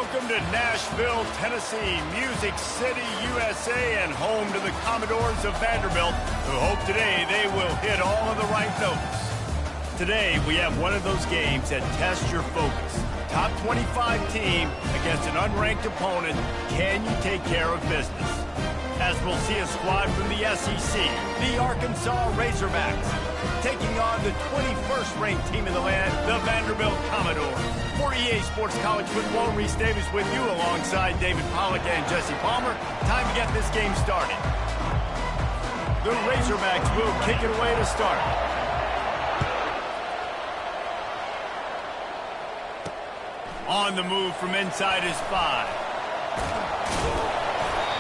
Welcome to Nashville, Tennessee, Music City, USA, and home to the Commodores of Vanderbilt, who hope today they will hit all of the right notes. Today, we have one of those games that tests your focus. Top 25 team against an unranked opponent. Can you take care of business? As we'll see a squad from the SEC, the Arkansas Razorbacks, taking on the 21st ranked team in the land, the Vanderbilt Commodores. For EA Sports College Football, Reese Davis with you alongside David Pollack and Jesse Palmer. Time to get this game started. The Razorbacks will kick it away to start. On the move from inside is 5.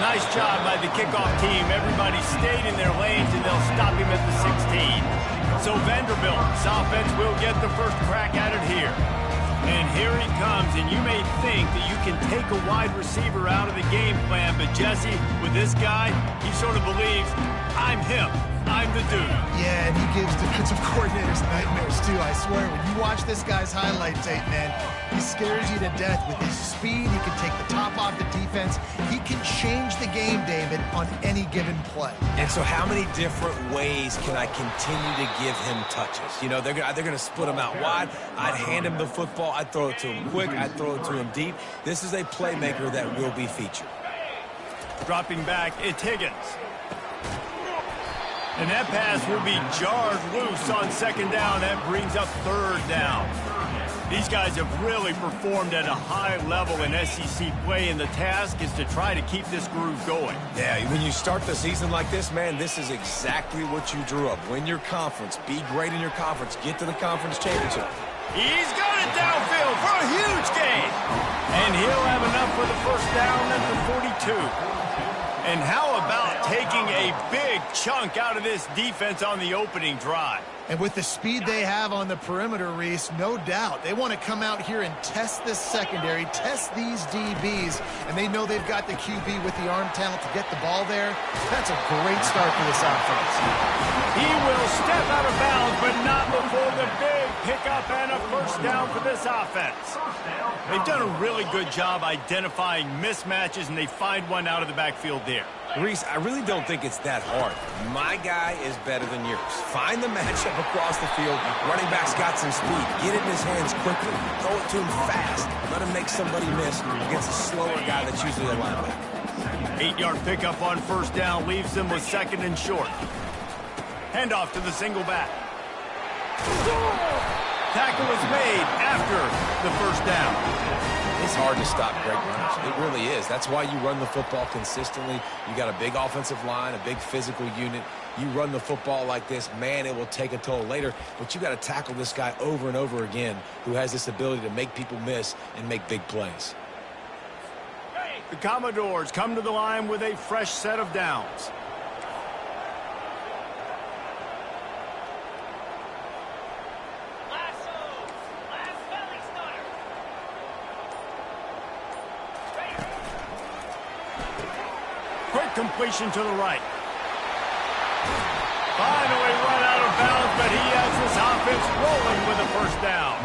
Nice job by the kickoff team. Everybody stayed in their lanes, and they'll stop him at the 16. So Vanderbilt's offense will get the first crack at it here. And here he comes, and you may think that you can take a wide receiver out of the game plan, but Jesse, with this guy, he sort of believes, I'm him. I'm the dude. Yeah, and he gives defensive coordinators nightmares, too, I swear. When you watch this guy's highlight tape, man, he scares you to death with his speed. He can take the top off the defense. He can change the game, David, on any given play. And so how many different ways can I continue to give him touches? You know, they're going to split him out wide. I'd hand him the football. I'd throw it to him quick. I'd throw it to him deep. This is a playmaker that will be featured. Dropping back, it's Higgins. And that pass will be jarred loose on second down. That brings up third down. These guys have really performed at a high level in SEC play, and the task is to try to keep this groove going. Yeah, when you start the season like this, man, this is exactly what you drew up. Win your conference. Be great in your conference. Get to the conference championship. He's got it downfield for a huge gain. And he'll have enough for the first down at the 42. And how about taking a big chunk out of this defense on the opening drive? And with the speed they have on the perimeter, Reese, no doubt, they want to come out here and test this secondary, test these DBs, and they know they've got the QB with the arm talent to get the ball there. That's a great start for this offense. He will step out of bounds, but not before the big pickup and a first down for this offense. They've done a really good job identifying mismatches, and they find one out of the backfield there. Reese, I really don't think it's that hard. My guy is better than yours. Find the matchup across the field. Running back's got some speed. Get it in his hands quickly. Throw it to him fast. Let him make somebody miss against a slower guy that's usually a linebacker. 8-yard pickup on first down leaves them with second and short. Handoff to the single back. Tackle is made after the first down. It's hard to stop great runners. It really is. That's why you run the football consistently. You got a big offensive line, a big physical unit. You run the football like this, man, it will take a toll later. But you got to tackle this guy over and over again who has this ability to make people miss and make big plays. The Commodores come to the line with a fresh set of downs. Quick completion to the right. Finally run out of bounds, but he has this offense rolling with a first down.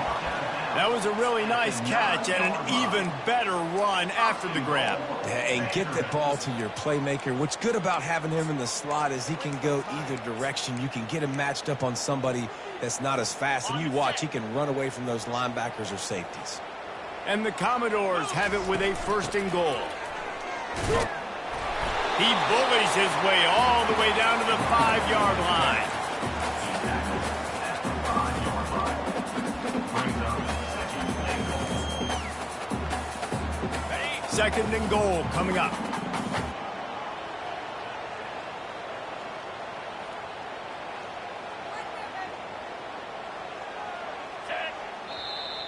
That was a really nice catch and an even better run after the grab. Yeah, and get the ball to your playmaker. What's good about having him in the slot is he can go either direction. You can get him matched up on somebody that's not as fast, and you watch, he can run away from those linebackers or safeties. And the Commodores have it with a first and goal. He bullies his way all the way down to the 5-yard line. Second and goal coming up.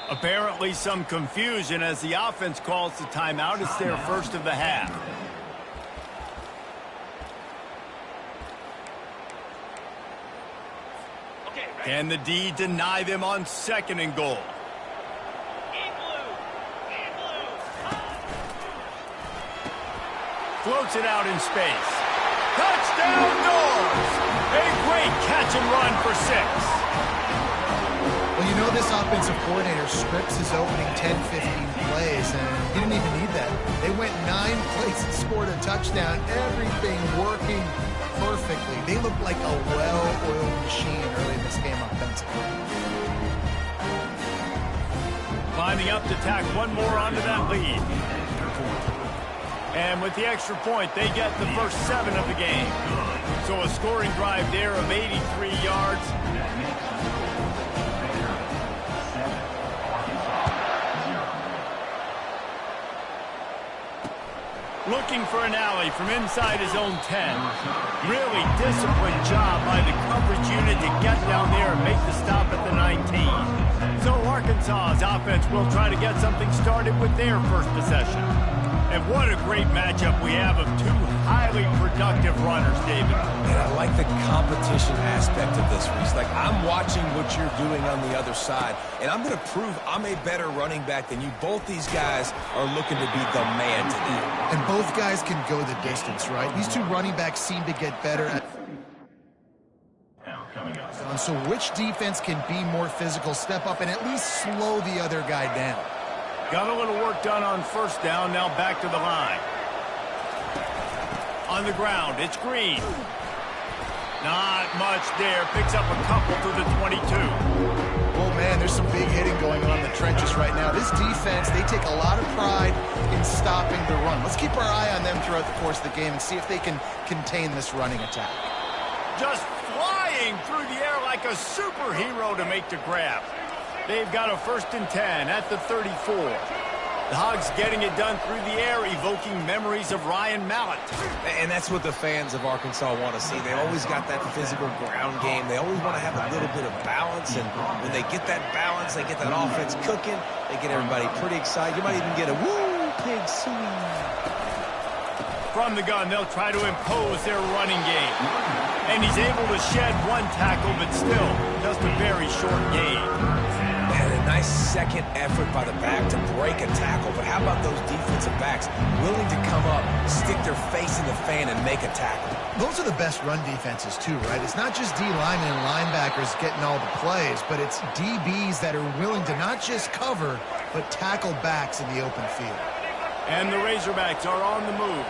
Apparently some confusion as the offense calls the timeout. It's their first of the half. Can the D deny them on second and goal? Floats it out in space. Touchdown, Doors! A great catch and run for 6. Well, you know know this offensive coordinator scripts his opening 10, 15 plays, and he didn't even need that. They went 9 plays and scored a touchdown. Everything working perfectly. They looked like a well-oiled machine early in this game offensively. Climbing up to tack one more onto that lead. And with the extra point, they get the first 7 of the game. So a scoring drive there of 83 yards. Looking for an alley from inside his own 10. Really disciplined job by the coverage unit to get down there and make the stop at the 19. So Arkansas's offense will try to get something started with their first possession. And what a great matchup we have of 2 highly productive runners, David. And I like the competition aspect of this, Reese. Like, I'm watching what you're doing on the other side, and I'm going to prove I'm a better running back than you. Both these guys are looking to be the man today. And both guys can go the distance, right? These 2 running backs seem to get better at... So which defense can be more physical, step up, and at least slow the other guy down? Got a little work done on first down, now back to the line. On the ground, it's Green. Not much there, picks up a couple to the 22. Oh, man, there's some big hitting going on in the trenches right now. This defense, they take a lot of pride in stopping the run. Let's keep our eye on them throughout the course of the game and see if they can contain this running attack. Just flying through the air like a superhero to make the grab. They've got a 1st and 10 at the 34. The Hogs getting it done through the air, evoking memories of Ryan Mallett. And that's what the fans of Arkansas want to see. They always got that physical ground game. They always want to have a little bit of balance. And when they get that balance, they get that offense cooking, they get everybody pretty excited. You might even get a woo, pig sweet. From the gun, they'll try to impose their running game. And he's able to shed 1 tackle, but still just a very short gain. And a nice second effort by the back to break a tackle. But how about those defensive backs willing to come up, stick their face in the fan, and make a tackle? Those are the best run defenses, too, right? It's not just D linemen and linebackers getting all the plays, but it's DBs that are willing to not just cover, but tackle backs in the open field. And the Razorbacks are on the move.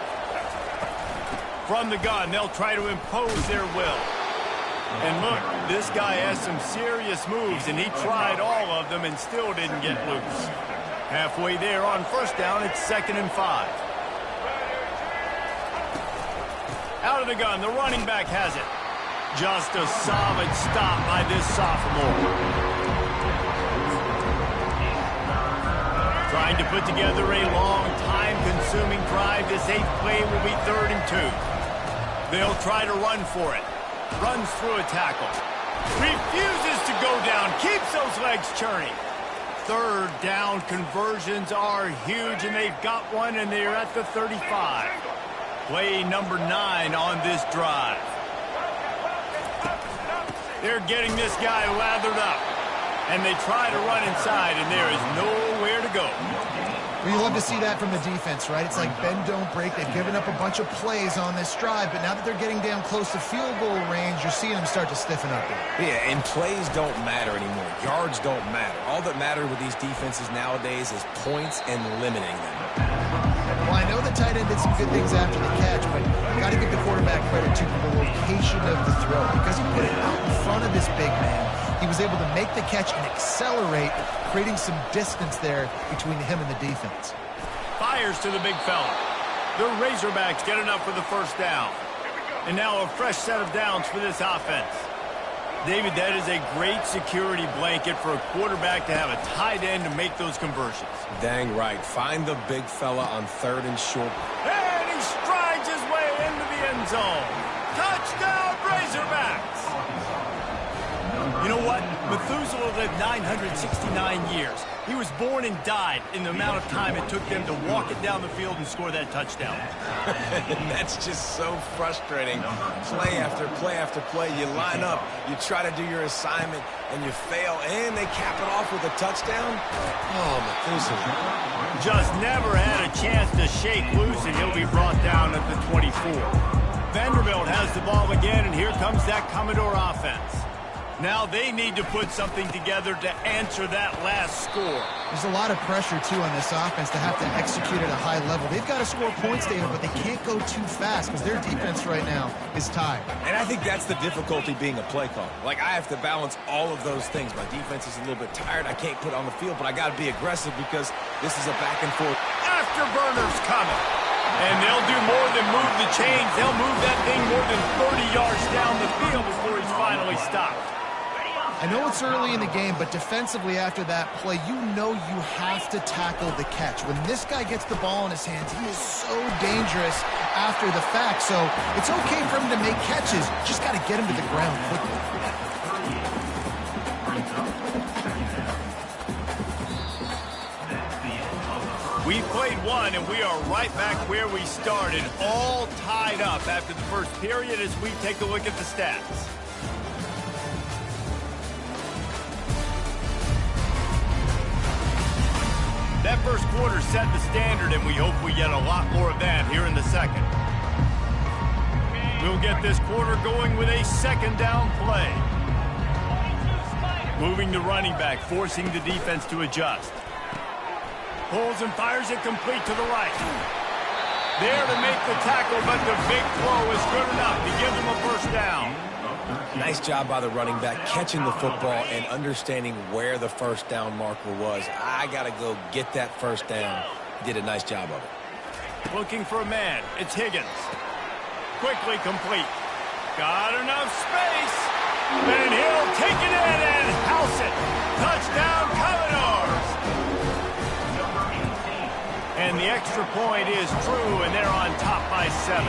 From the gun, they'll try to impose their will. And look, this guy has some serious moves, and he tried all of them and still didn't get loose. Halfway there on first down, it's 2nd and 5. Out of the gun, the running back has it. Just a solid stop by this sophomore. Trying to put together a long, time-consuming drive. This 8th play will be 3rd and 2. They'll try to run for it. Runs through a tackle. Refuses to go down. Keeps those legs churning. 3rd down conversions are huge, and they've got one, and they're at the 35. Play number 9 on this drive. They're getting this guy lathered up. And they try to run inside, and there is nowhere to go. Well, you love to see that from the defense, right? It's like bend, don't break. They've given up a bunch of plays on this drive, but now that they're getting down close to field goal range, you're seeing them start to stiffen up there. Yeah, and plays don't matter anymore. Yards don't matter. All that matters with these defenses nowadays is points and limiting them. Well, I know the tight end did some good things after the catch, but you got to give the quarterback credit to the location of the throw. Because he put it out in front of this big man, he was able to make the catch and accelerate, creating some distance there between him and the defense. Fires to the big fella. The Razorbacks get enough for the first down. And now a fresh set of downs for this offense. David, that is a great security blanket for a quarterback to have a tight end to make those conversions. Dang right. Find the big fella on 3rd and short. And he strides his way into the end zone. Touchdown, Razorbacks! You know what? Methuselah lived 969 years. He was born and died in the amount of time it took them to walk it down the field and score that touchdown. That's just so frustrating. Play after play after play. You line up, you try to do your assignment, and you fail, and they cap it off with a touchdown? Oh, Methuselah. Just never had a chance to shake loose, and he'll be brought down at the 24. Vanderbilt has the ball again, and here comes that Commodore offense. Now they need to put something together to answer that last score. There's a lot of pressure, too, on this offense to have to execute at a high level. They've got to score points, David, but they can't go too fast because their defense right now is tired. And I think that's the difficulty being a play caller. Like, I have to balance all of those things. My defense is a little bit tired. I can't put it on the field, but I got to be aggressive because this is a back and forth. Afterburners coming. And they'll do more than move the chains. They'll move that thing more than 30 yards down the field before he's finally stopped. I know it's early in the game, but defensively after that play, you know you have to tackle the catch. When this guy gets the ball in his hands, he is so dangerous after the fact. So it's okay for him to make catches. Just got to get him to the ground quickly. We played one, and we are right back where we started, all tied up after the first period as we take a look at the stats. That first quarter set the standard, and we hope we get a lot more of that here in the second. We'll get this quarter going with a second down play. Moving the running back, forcing the defense to adjust. Pulls and fires it complete to the right. There to make the tackle, but the big throw is good enough to give them a first down. Nice job by the running back catching the football and understanding where the first down marker was. I got to go get that first down. He did a nice job of it. Looking for a man. It's Higgins. Quickly complete. Got enough space. And he'll take it in and house it. Touchdown, Commodores. And the extra point is true, and they're on top by 7.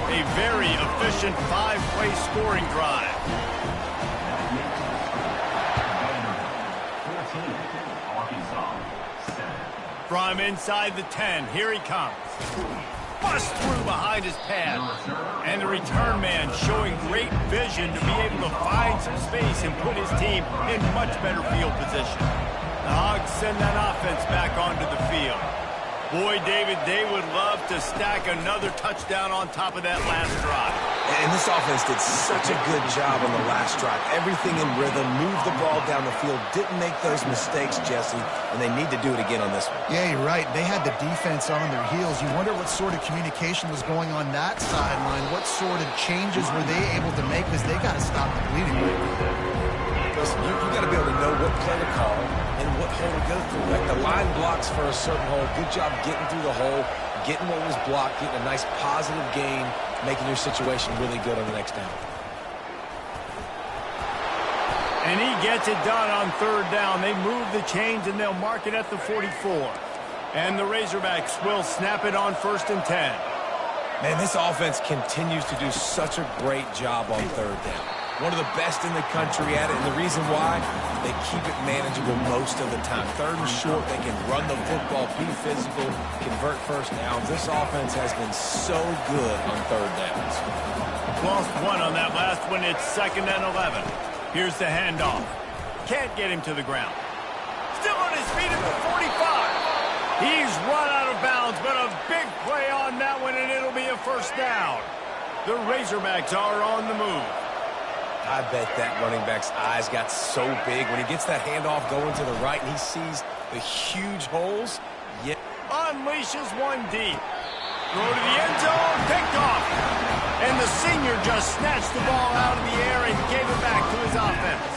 A very efficient 5-play scoring drive. From inside the 10, here he comes. Bust through behind his pad. And the return man showing great vision to be able to find some space and put his team in much better field position. The Hogs send that offense back onto the field. Boy, David, they would love to stack another touchdown on top of that last drive. And this offense did such a good job on the last drive. Everything in rhythm, moved the ball down the field, didn't make those mistakes, Jesse, and they need to do it again on this one. Yeah, you're right. They had the defense on their heels. You wonder what sort of communication was going on that sideline. What sort of changes were they able to make because they got to stop the bleeding. Listen, you got to be able to know what play to call and what hole to go through. Like the line blocks for a certain hole. Good job getting through the hole, getting what was blocked, getting a nice positive gain, making your situation really good on the next down. And he gets it done on third down. They move the chains, and they'll mark it at the 44. And the Razorbacks will snap it on 1st and 10. Man, this offense continues to do such a great job on third down. One of the best in the country at it, and the reason why, they keep it manageable most of the time. Third and short, they can run the football, be physical, convert first downs. This offense has been so good on third downs. Lost one on that last one. It's 2nd and 11. Here's the handoff. Can't get him to the ground. Still on his feet at the 45. He's run out of bounds, but a big play on that one, and it'll be a first down. The Razorbacks are on the move. I bet that running back's eyes got so big when he gets that handoff going to the right and he sees the huge holes. Yeah. Unleashes one deep. Throw to the end zone, picked off. And the senior just snatched the ball out of the air and gave it back to his offense.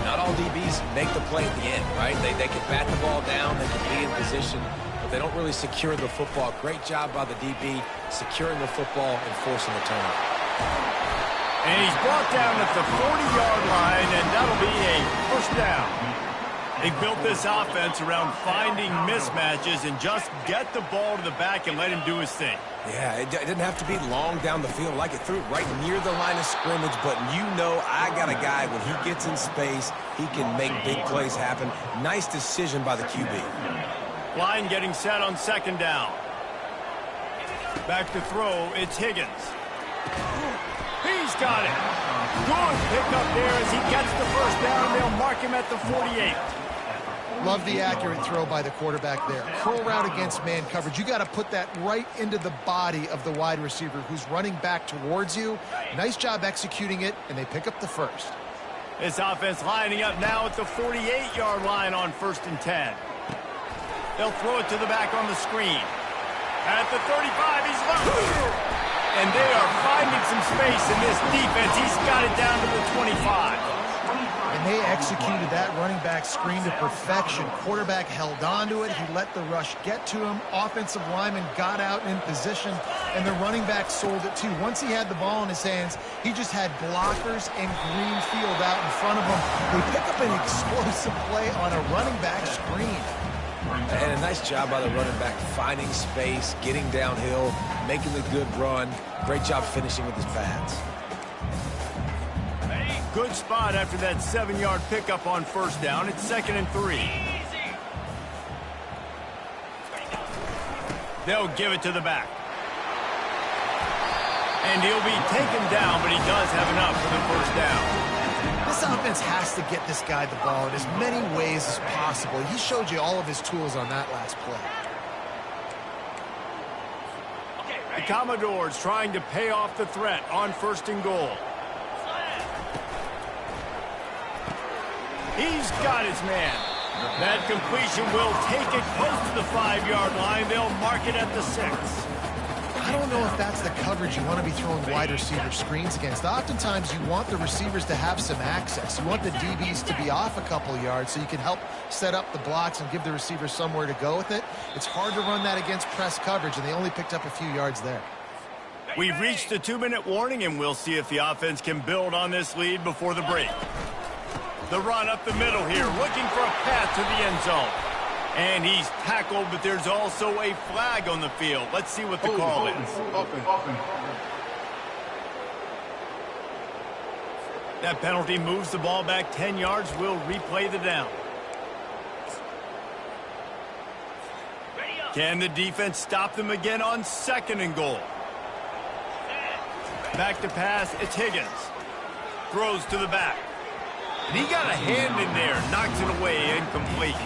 Not all DBs make the play at the end, right? They can bat the ball down, they can be in position, but they don't really secure the football. Great job by the DB securing the football and forcing the turnover. And he's brought down at the 40-yard line, and that'll be a first down. They built this offense around finding mismatches and just get the ball to the back and let him do his thing. Yeah, it didn't have to be long down the field. Like it threw it right near the line of scrimmage, but you know I got a guy, when he gets in space, he can make big plays happen. Nice decision by the QB. Line getting set on 2nd down. Back to throw, it's Higgins. He's got it. Good pickup there as he gets the first down. They'll mark him at the 48. Love the accurate throw by the quarterback there. Curl route against man coverage. You got to put that right into the body of the wide receiver who's running back towards you. Nice job executing it, and they pick up the first. This offense lining up now at the 48-yard line on 1st and 10. They'll throw it to the back on the screen. At the 35, he's loose. And they are finding some space in this defense. He's got it down to the 25. And they executed that running back screen to perfection. Quarterback held on to it. He let the rush get to him. Offensive lineman got out in position, and the running back sold it too. Once he had the ball in his hands, he just had blockers and green field out in front of him. They pick up an explosive play on a running back screen. And a nice job by the running back, finding space, getting downhill, making the good run. Great job finishing with his pads. Good spot after that 7-yard pickup on 1st down. It's 2nd and 3. They'll give it to the back. And he'll be taken down, but he does have enough for the 1st down. This offense has to get this guy the ball in as many ways as possible. He showed you all of his tools on that last play. The Commodores trying to pay off the threat on 1st and goal. He's got his man. That completion will take it close to the 5-yard line. They'll mark it at the 6. I don't know if that's the coverage you want to be throwing wide receiver screens against. Oftentimes, you want the receivers to have some access. You want the DBs to be off a couple yards so you can help set up the blocks and give the receiver somewhere to go with it. It's hard to run that against press coverage, and they only picked up a few yards there. We've reached the 2-minute warning, and we'll see if the offense can build on this lead before the break. The run up the middle here, looking for a path to the end zone. And he's tackled, but there's also a flag on the field. Let's see what the call is. That penalty moves the ball back 10 yards. We'll replay the down. Can the defense stop them again on 2nd and goal? Back to pass, it's Higgins. Throws to the back. And he got a hand in there, knocks it away, incomplete.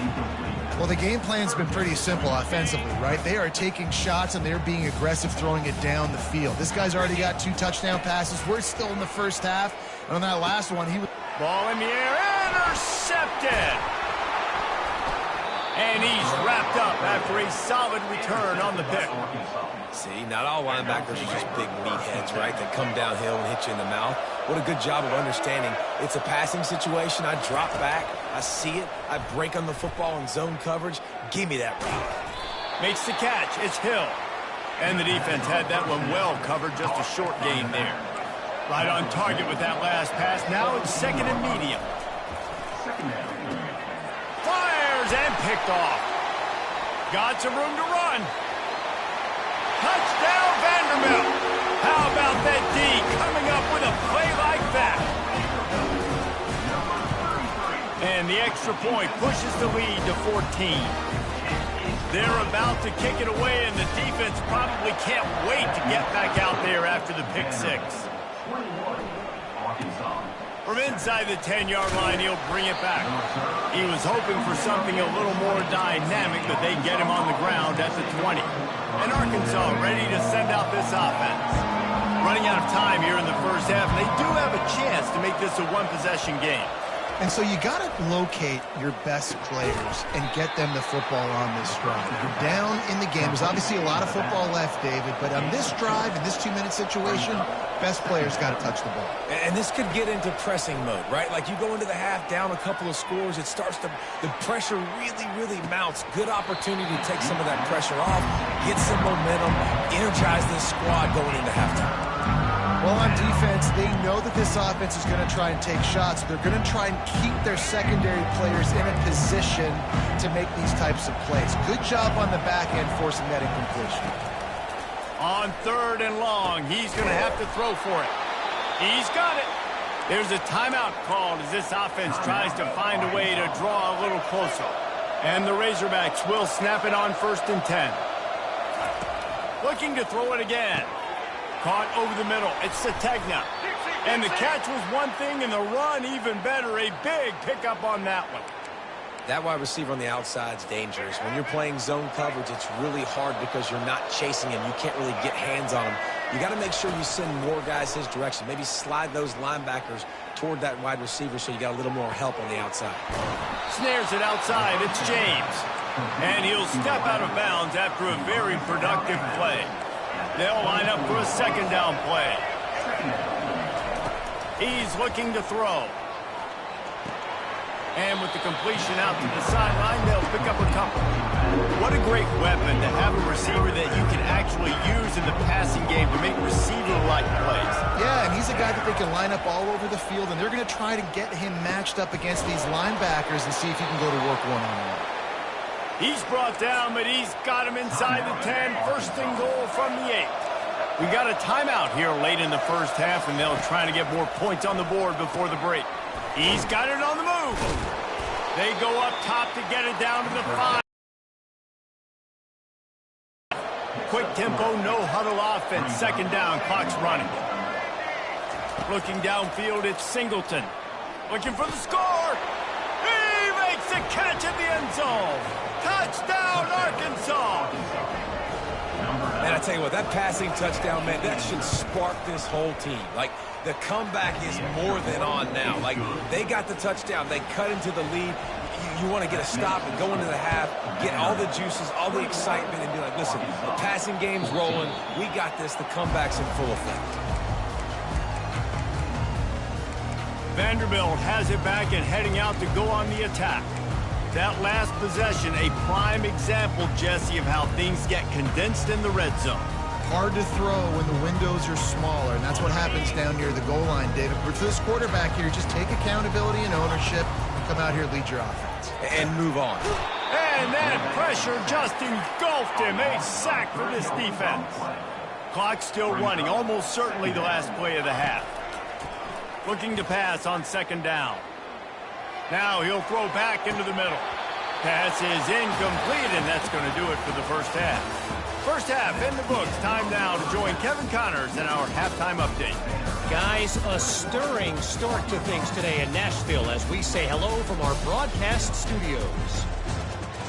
Well, the game plan's been pretty simple offensively, right? They are taking shots, and they're being aggressive throwing it down the field. This guy's already got 2 touchdown passes. We're still in the 1st half. And on that last one, he was... Ball in the air, intercepted! And he's wrapped up after a solid return on the pick. See, not all linebackers are just big meatheads, right? They come downhill and hit you in the mouth. What a good job of understanding. It's a passing situation. I drop back. I see it. I break on the football in zone coverage. Give me that route. Makes the catch. It's Hill. And the defense had that one well covered. Just a short gain there. Right on target with that last pass. Now it's 2nd and medium. Fires and picked off. Got some room to run. Touchdown, Vanderbilt. How about that D coming up with a play like that? And the extra point pushes the lead to 14. They're about to kick it away, and the defense probably can't wait to get back out there after the pick 6. From inside the 10-yard line, he'll bring it back. He was hoping for something a little more dynamic, but they get him on the ground at the 20. And Arkansas ready to send out this offense. Running out of time here in the 1st half, and they do have a chance to make this a 1-possession game. And so you got to locate your best players and get them the football on this drive. You're down in the game. There's obviously a lot of football left, David, but on this drive, in this 2-minute situation, best players got to touch the ball. And this could get into pressing mode, right? Like you go into the half down a couple of scores, it starts to, the pressure really mounts. Good opportunity to take some of that pressure off, get some momentum, energize this squad going into halftime. Well, on defense, they know that this offense is going to try and take shots. They're going to try and keep their secondary players in a position to make these types of plays. Good job on the back end forcing that incompletion. On 3rd and long, he's going to have to throw for it. He's got it. There's a timeout called as this offense tries to find a way to draw a little closer. And the Razorbacks will snap it on 1st and 10. Looking to throw it again. Caught over the middle. It's Sategna. And the catch was one thing, and the run even better. A big pickup on that one. That wide receiver on the outside is dangerous. When you're playing zone coverage, it's really hard because you're not chasing him. You can't really get hands on him. You got to make sure you send more guys his direction. Maybe slide those linebackers toward that wide receiver so you got a little more help on the outside. Snares it outside. It's James. And he'll step out of bounds after a very productive play. They'll line up for a second down play. He's looking to throw. And with the completion out to the sideline, they'll pick up a couple. What a great weapon to have a receiver that you can actually use in the passing game to make receiver-like plays. Yeah, and he's a guy that they can line up all over the field, and they're going to try to get him matched up against these linebackers and see if he can go to work one-on-one. He's brought down, but he's got him inside the 10. First and goal from the 8. We got a timeout here late in the first half, and they'll try to get more points on the board before the break. He's got it on the move. They go up top to get it down to the 5. Quick tempo, no huddle offense. Second down, clock's running. Looking downfield, it's Singleton. Looking for the score. He makes the catch at the end zone. Touchdown, Arkansas. Man, I tell you what, that passing touchdown, man, that should spark this whole team. Like, the comeback is more than on now. Like, they got the touchdown. They cut into the lead. You want to get a stop and go into the half, get all the juices, all the excitement, and be like, listen, the passing game's rolling. We got this. The comeback's in full effect. Vanderbilt has it back and heading out to go on the attack. That last possession, a prime example, Jesse, of how things get condensed in the red zone. Hard to throw when the windows are smaller, and that's what happens down near the goal line, David. But for this quarterback here, just take accountability and ownership and come out here and lead your offense. And move on. And that pressure just engulfed him. A sack for this defense. Clock still running, almost certainly the last play of the half. Looking to pass on second down. Now he'll throw back into the middle. Pass is incomplete, and that's going to do it for the first half. First half in the books. Time now to join Kevin Connors in our halftime update. Guys, a stirring start to things today in Nashville as we say hello from our broadcast studios.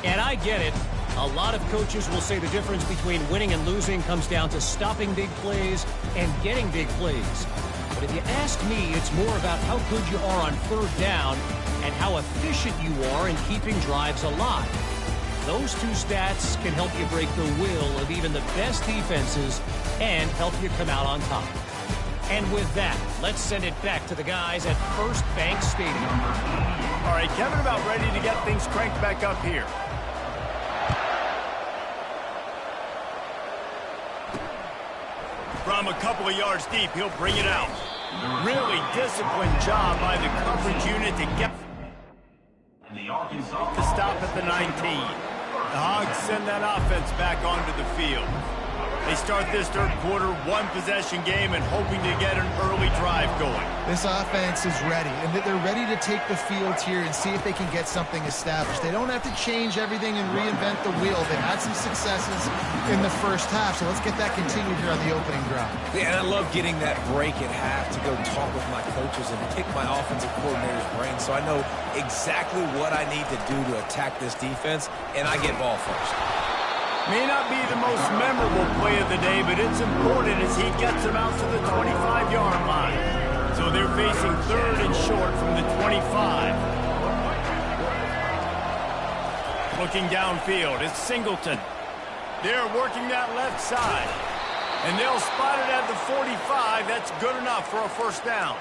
And I get it. A lot of coaches will say the difference between winning and losing comes down to stopping big plays and getting big plays. But if you ask me, it's more about how good you are on third down and how efficient you are in keeping drives alive. Those two stats can help you break the will of even the best defenses and help you come out on top. And with that, let's send it back to the guys at First Bank Stadium. All right, Kevin, about ready to get things cranked back up here. From a couple of yards deep, he'll bring it out. Really disciplined job by the coverage unit to get to stop at the 19. The Hogs send that offense back onto the field. They start this third quarter one-possession game and hoping to get an early drive going. This offense is ready, and they're ready to take the field here and see if they can get something established. They don't have to change everything and reinvent the wheel. They've had some successes in the first half, so let's get that continued here on the opening drive. Yeah, and I love getting that break at half to go talk with my coaches and pick my offensive coordinator's brain so I know exactly what I need to do to attack this defense, and I get ball first. May not be the most memorable play of the day, but it's important as he gets them out to the 25-yard line. So they're facing third and short from the 25. Looking downfield, it's Singleton. They're working that left side. And they'll spot it at the 45. That's good enough for a first down.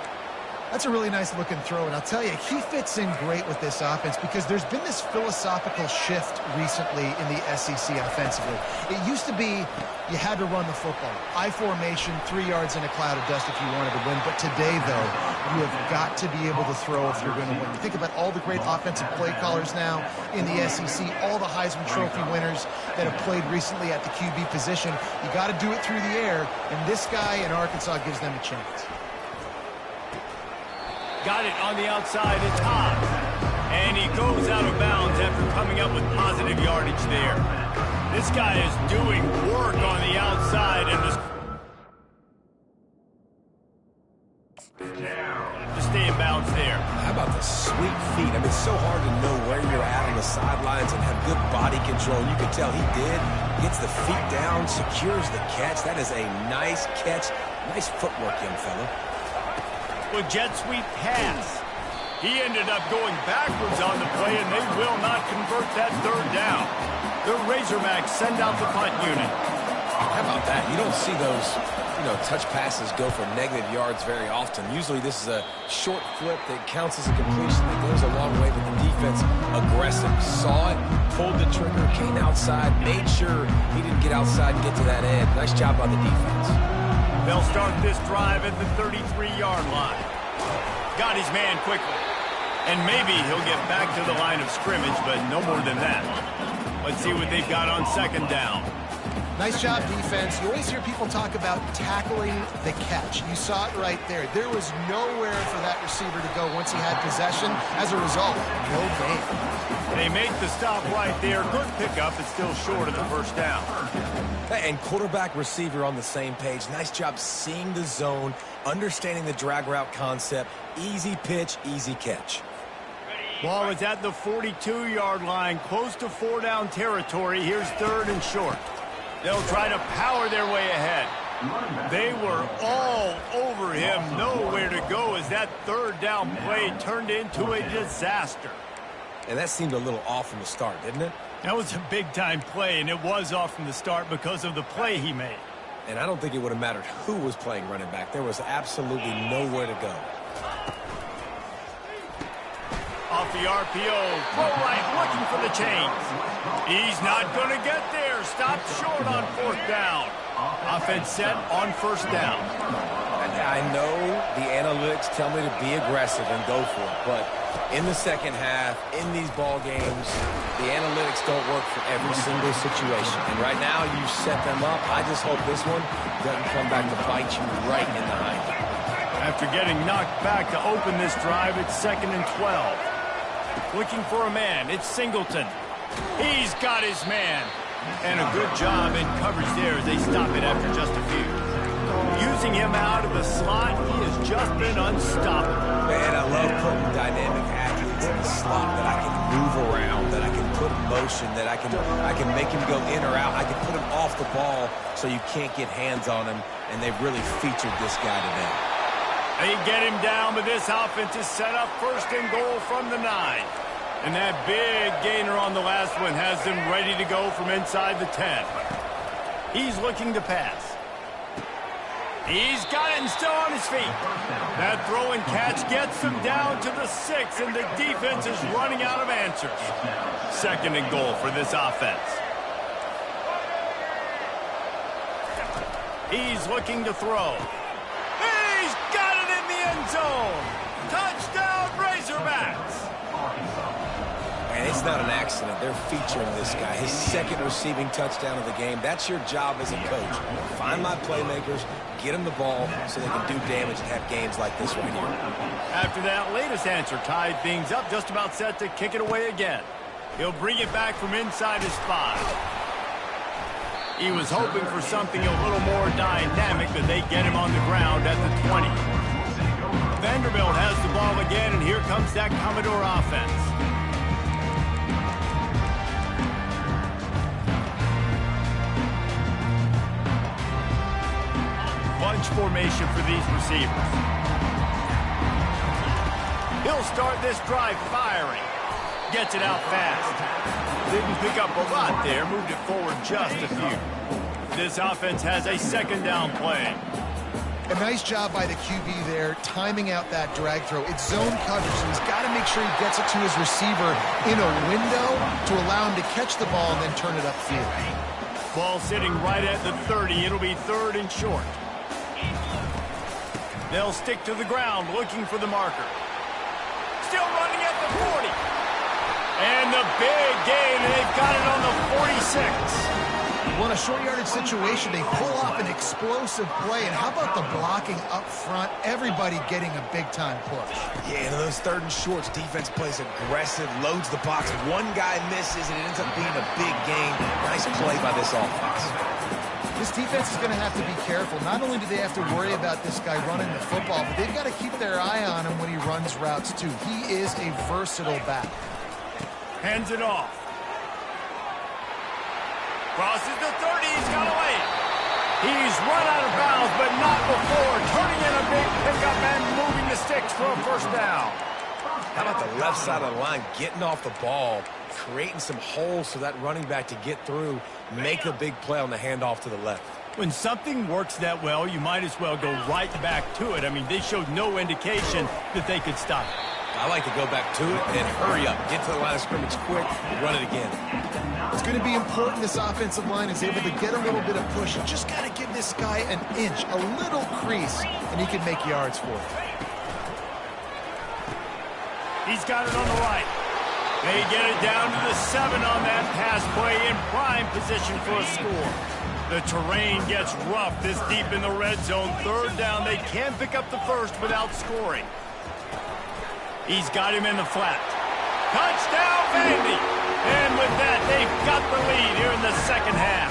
That's a really nice looking throw, and I'll tell you, he fits in great with this offense because there's been this philosophical shift recently in the SEC offensively. It used to be you had to run the football. High formation, 3 yards in a cloud of dust if you wanted to win. But today, though, you have got to be able to throw if you're going to win. You think about all the great offensive play callers now in the SEC, all the Heisman Trophy winners that have played recently at the QB position. You got to do it through the air, and this guy in Arkansas gives them a chance. Got it on the outside, it's Hobbs. And he goes out of bounds after coming up with positive yardage there. This guy is doing work on the outside and to stay in bounds there. How about the sweet feet? I mean, it's so hard to know where you're at on the sidelines and have good body control. You can tell he did. Gets the feet down, secures the catch. That is a nice catch. Nice footwork, young fella. With jet sweep pass. He ended up going backwards on the play, and they will not convert that third down. The Razorbacks send out the punt unit. How about that? You don't see those, touch passes go for negative yards very often. Usually this is a short flip that counts as a completion that goes a long way, but the defense aggressive. Saw it, pulled the trigger, came outside, made sure he didn't get outside and get to that edge. Nice job by the defense. They'll start this drive at the 33-yard line. Got his man quickly. And maybe he'll get back to the line of scrimmage, but no more than that. Let's see what they've got on second down. Nice job, defense. You always hear people talk about tackling the catch. You saw it right there. There was nowhere for that receiver to go once he had possession. As a result, no gain. They make the stop right there. Good pickup. It's still short of the first down. And quarterback receiver on the same page. Nice job seeing the zone, understanding the drag route concept. Easy pitch, easy catch. Ball is at the 42-yard line, close to 4-down territory. Here's third and short. They'll try to power their way ahead. They were all over him. Nowhere to go as that third down play turned into a disaster. And that seemed a little off from the start, didn't it? That was a big-time play, and it was off from the start because of the play he made. And I don't think it would have mattered who was playing running back. There was absolutely nowhere to go. Off the RPO, throw right, looking for the chains. He's not going to get there. Stopped short on fourth down. Offense set on first down. I know the analytics tell me to be aggressive and go for it, but in the second half, in these ball games, the analytics don't work for every single situation. And right now, you set them up. I just hope this one doesn't come back to bite you right in the hind. After getting knocked back to open this drive, it's 2nd and 12. Looking for a man. It's Singleton. He's got his man. And a good job in coverage there as they stop it after just a few. Using him out of the slot, he has just been unstoppable. Man, I love putting dynamic athletes in the slot that I can move around, that I can put in motion, that I can make him go in or out. I can put him off the ball so you can't get hands on him, and they've really featured this guy today. They get him down, but this offense is set up first and goal from the 9. And that big gainer on the last one has them ready to go from inside the 10. He's looking to pass. He's got it and still on his feet. That throw and catch gets him down to the 6, and the defense is running out of answers. 2nd and goal for this offense. He's looking to throw. He's got it in the end zone. Touchdown, Razorbacks. And it's not an accident. They're featuring this guy. His 2nd receiving touchdown of the game. That's your job as a coach. Find my playmakers, get them the ball so they can do damage and have games like this right here. After that latest answer tied things up, just about set to kick it away again. He'll bring it back from inside his 5. He was hoping for something a little more dynamic, but they get him on the ground at the 20. Vanderbilt has the ball again, and here comes that Commodore offense. Bunch formation for these receivers. He'll start this drive firing. Gets it out fast. Didn't pick up a lot there, moved it forward just a few. This offense has a 2nd down play. A nice job by the QB there, timing out that drag throw. It's zone coverage, so he's got to make sure he gets it to his receiver in a window to allow him to catch the ball and then turn it upfield. Ball sitting right at the 30. It'll be 3rd and short. They'll stick to the ground, looking for the marker. Still running at the 40. And the big gain, they've got it on the 46. Well, in a short yardage situation, they pull off an explosive play. And how about the blocking up front? Everybody getting a big-time push. Yeah, and those 3rd and shorts, defense plays aggressive, loads the box. One guy misses, and it ends up being a big gain. Nice play by this offense. This defense is going to have to be careful. Not only do they have to worry about this guy running the football, but they've got to keep their eye on him when he runs routes, too. He is a versatile back. Hands it off. Crosses the 30. He's got away. He's run out of bounds, but not before. Turning in a big pickup and moving the for a first down. How about the left side of the line getting off the ball, creating some holes for that running back to get through, make a big play on the handoff to the left. When something works that well, you might as well go right back to it. I mean, they showed no indication that they could stop it. I like to go back to it and hurry up, get to the line of scrimmage quick, and run it again. It's going to be important this offensive line is able to get a little bit of push. You just got to give this guy an inch, a little crease, and he can make yards for it. He's got it on the right. They get it down to the 7 on that pass play in prime position for a score. The terrain gets rough this deep in the red zone. Third down, they can pick up the first without scoring. He's got him in the flat. Touchdown, Vandy! And with that, they've got the lead here in the second half.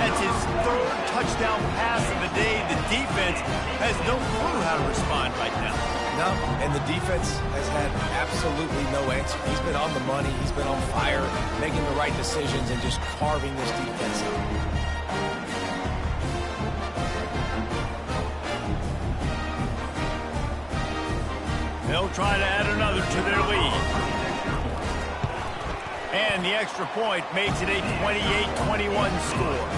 That's his third touchdown pass of the day. The defense has no clue how to respond right now. No, and the defense has had absolutely no answer. He's been on the money. He's been on fire, making the right decisions and just carving this defense up. They'll try to add another to their lead. And the extra point makes it a 28-21 score.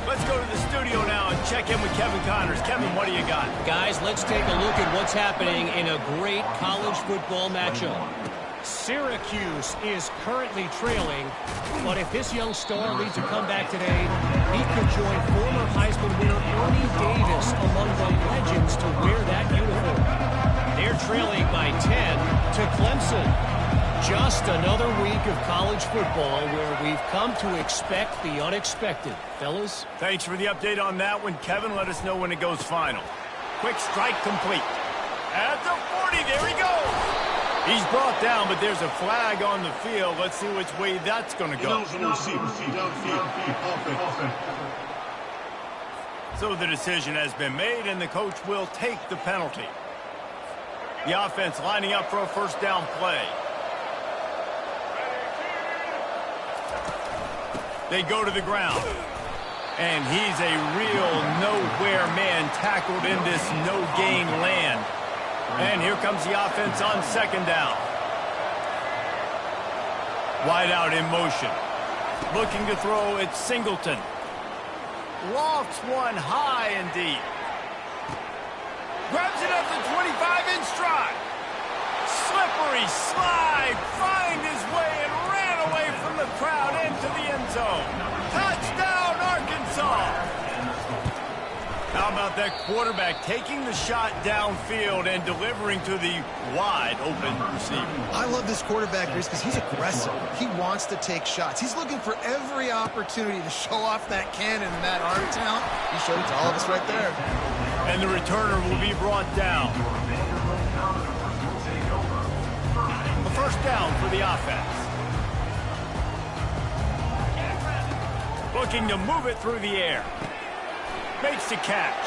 Let's go to the studio now and check in with Kevin Connors. Kevin, what do you got? Guys, let's take a look at what's happening in a great college football matchup. Syracuse is currently trailing, but if this young star leads a comeback today, he could join former Heisman winner Ernie Davis among the legends to wear that uniform. They're trailing by 10 to Clemson. Just another week of college football where we've come to expect the unexpected. Fellas? Thanks for the update on that one, Kevin. Let us know when it goes final. Quick strike complete. At the 40, there he goes. He's brought down, but there's a flag on the field. Let's see which way that's going to go. So the decision has been made, and the coach will take the penalty. The offense lining up for a first down play. They go to the ground. And he's a real nowhere man tackled in this no-gain land. And here comes the offense on second down. Wide out in motion. Looking to throw, it's Singleton. Lofts one high and deep. Grabs it up the 25 in stride. Slippery slide. Find his way and ran away from the crowd into the end zone. Touchdown, Arkansas. How about that quarterback taking the shot downfield and delivering to the wide open receiver? I love this quarterback, Reese, because he's aggressive. He wants to take shots. He's looking for every opportunity to show off that cannon and that arm talent. He showed it to all of us right there. And the returner will be brought down. A first down for the offense. Looking to move it through the air. Makes the catch.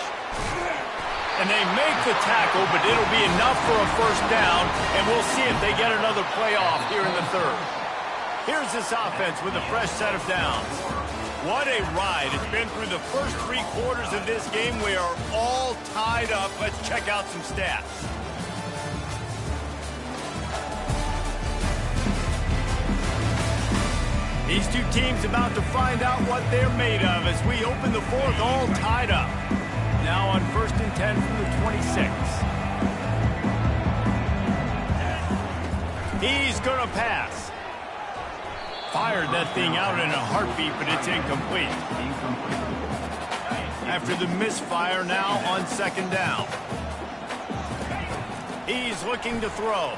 And they make the tackle, but it'll be enough for a first down, and we'll see if they get another play off here in the third. Here's this offense with a fresh set of downs. What a ride. It's been through the first 3 quarters of this game. We are all tied up. Let's check out some stats. These two teams about to find out what they're made of as we open the fourth, all tied up. Now on 1st and 10 from the 26. He's going to pass. Fired that thing out in a heartbeat, but it's incomplete. After the misfire, now on second down. He's looking to throw.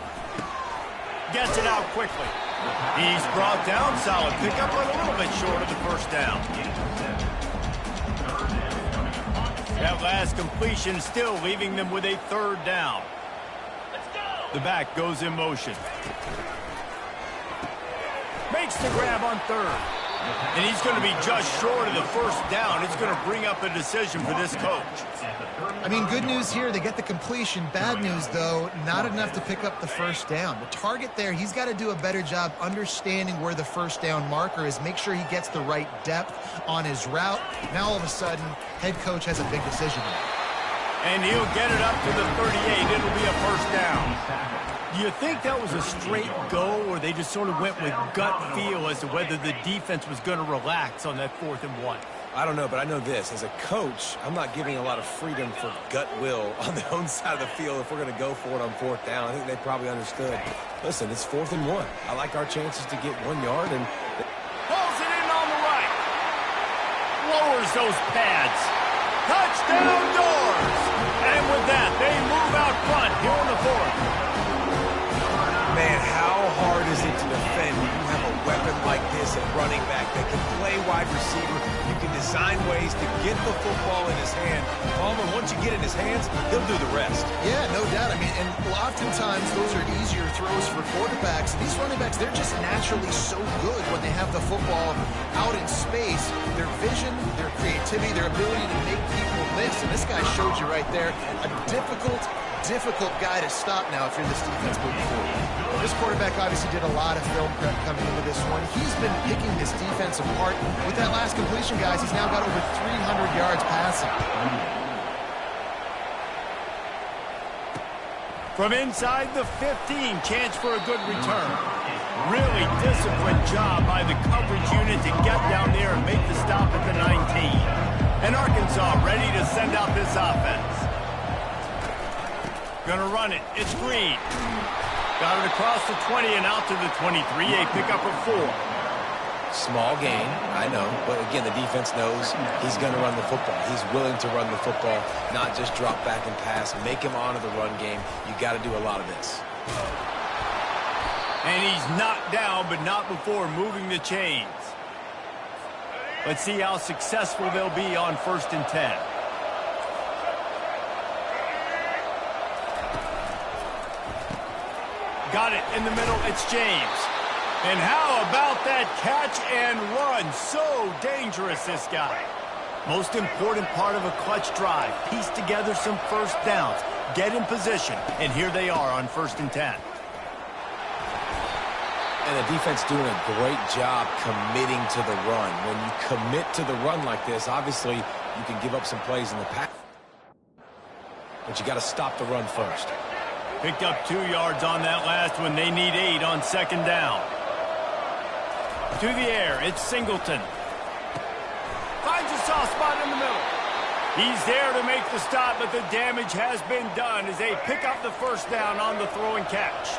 Gets it out quickly. He's brought down, solid pickup, but a little bit short of the first down. That last completion still leaving them with a third down. The back goes in motion. Makes the grab on third. And he's going to be just short of the first down. It's going to bring up a decision for this coach. I mean, good news here, they get the completion. Bad news, though, not enough to pick up the first down. The target there, he's got to do a better job understanding where the first down marker is, make sure he gets the right depth on his route. Now, all of a sudden, head coach has a big decision to make. And he'll get it up to the 38. It'll be a first down. Do you think that was a straight go, or they just sort of went with gut feel as to whether the defense was going to relax on that 4th and 1? I don't know, but I know this. As a coach, I'm not giving a lot of freedom for gut will on their own side of the field if we're going to go for it on 4th down. I think they probably understood. Listen, it's 4th and 1. I like our chances to get 1 yard. And pulls it in on the right. Lowers those pads. Touchdown Doors. And with that, they move out front here in the 4th. Man, how hard is it to defend when you have a weapon like this at running back that can play wide receiver? You can design ways to get the football in his hand. Palmer, once you get in his hands, he'll do the rest. Yeah, no doubt. I mean, and oftentimes those are easier throws for quarterbacks. These running backs, they're just naturally so good when they have the football out in space. Their vision, their creativity, their ability to make people miss. And this guy showed you right there a difficult guy to stop now if you're this defense moving forward. This quarterback obviously did a lot of film prep coming into this one. He's been picking this defense apart. With that last completion, guys, he's now got over 300 yards passing. From inside the 15, chance for a good return. Really disciplined job by the coverage unit to get down there and make the stop at the 19. And Arkansas ready to send out this offense. Gonna run it. It's Green. Got it across the 20 and out to the 23. A pickup of 4. Small gain, I know. But again, the defense knows he's going to run the football. He's willing to run the football, not just drop back and pass. Make him honor the run game. You got to do a lot of this. And he's knocked down, but not before moving the chains. Let's see how successful they'll be on 1st and 10. Got it in the middle. It's James. And how about that catch and run? So dangerous, this guy. Most important part of a clutch drive. Piece together some first downs. Get in position. And here they are on 1st and 10. And the defense doing a great job committing to the run. When you commit to the run like this, obviously you can give up some plays in the pass. But you got to stop the run first. Picked up 2 yards on that last one. They need 8 on 2nd down. To the air, it's Singleton. Finds a soft spot in the middle. He's there to make the stop, but the damage has been done as they pick up the 1st down on the throw and catch.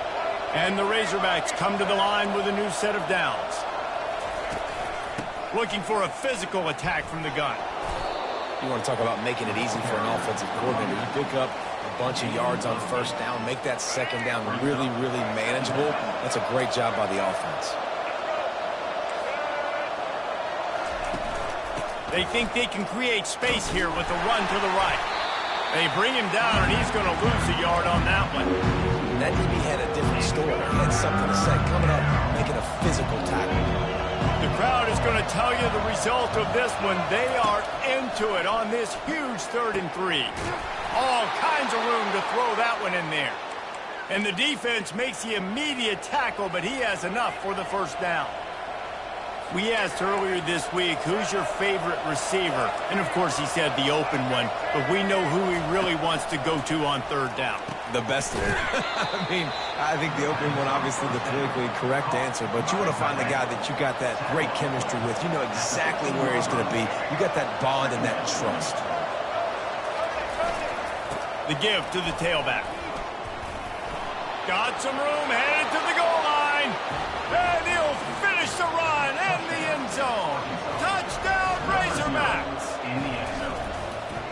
And the Razorbacks come to the line with a new set of downs. Looking for a physical attack from the gun. You want to talk about making it easy for an offensive coordinator. You pick up a bunch of yards on 1st down, make that 2nd down really, really manageable. That's a great job by the offense. They think they can create space here with a run to the right. They bring him down, and he's going to lose a yard on that one. That DB had a different story. He had something to say. Coming up, making a physical tackle. The crowd is going to tell you the result of this one. They are into it on this huge 3rd and 3. All kinds of room to throw that one in there. And the defense makes the immediate tackle, but he has enough for the 1st down. We asked earlier this week, who's your favorite receiver? And, of course, he said the open one. But we know who he really wants to go to on 3rd down. The best one. I mean, I think the open one, obviously, the politically correct answer. But you want to find the guy that you got that great chemistry with. You know exactly where he's going to be. You got that bond and that trust. The give to the tailback. Got some room, headed to the goal line. And he'll finish the run in the end zone. Touchdown, Razorbacks.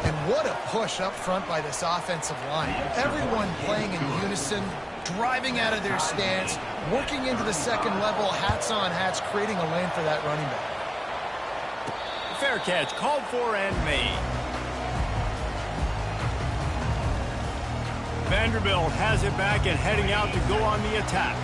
And what a push up front by this offensive line. Everyone playing in unison, driving out of their stance, working into the 2nd level, hats on hats, creating a lane for that running back. Fair catch, called for and made. Vanderbilt has it back and heading out to go on the attack.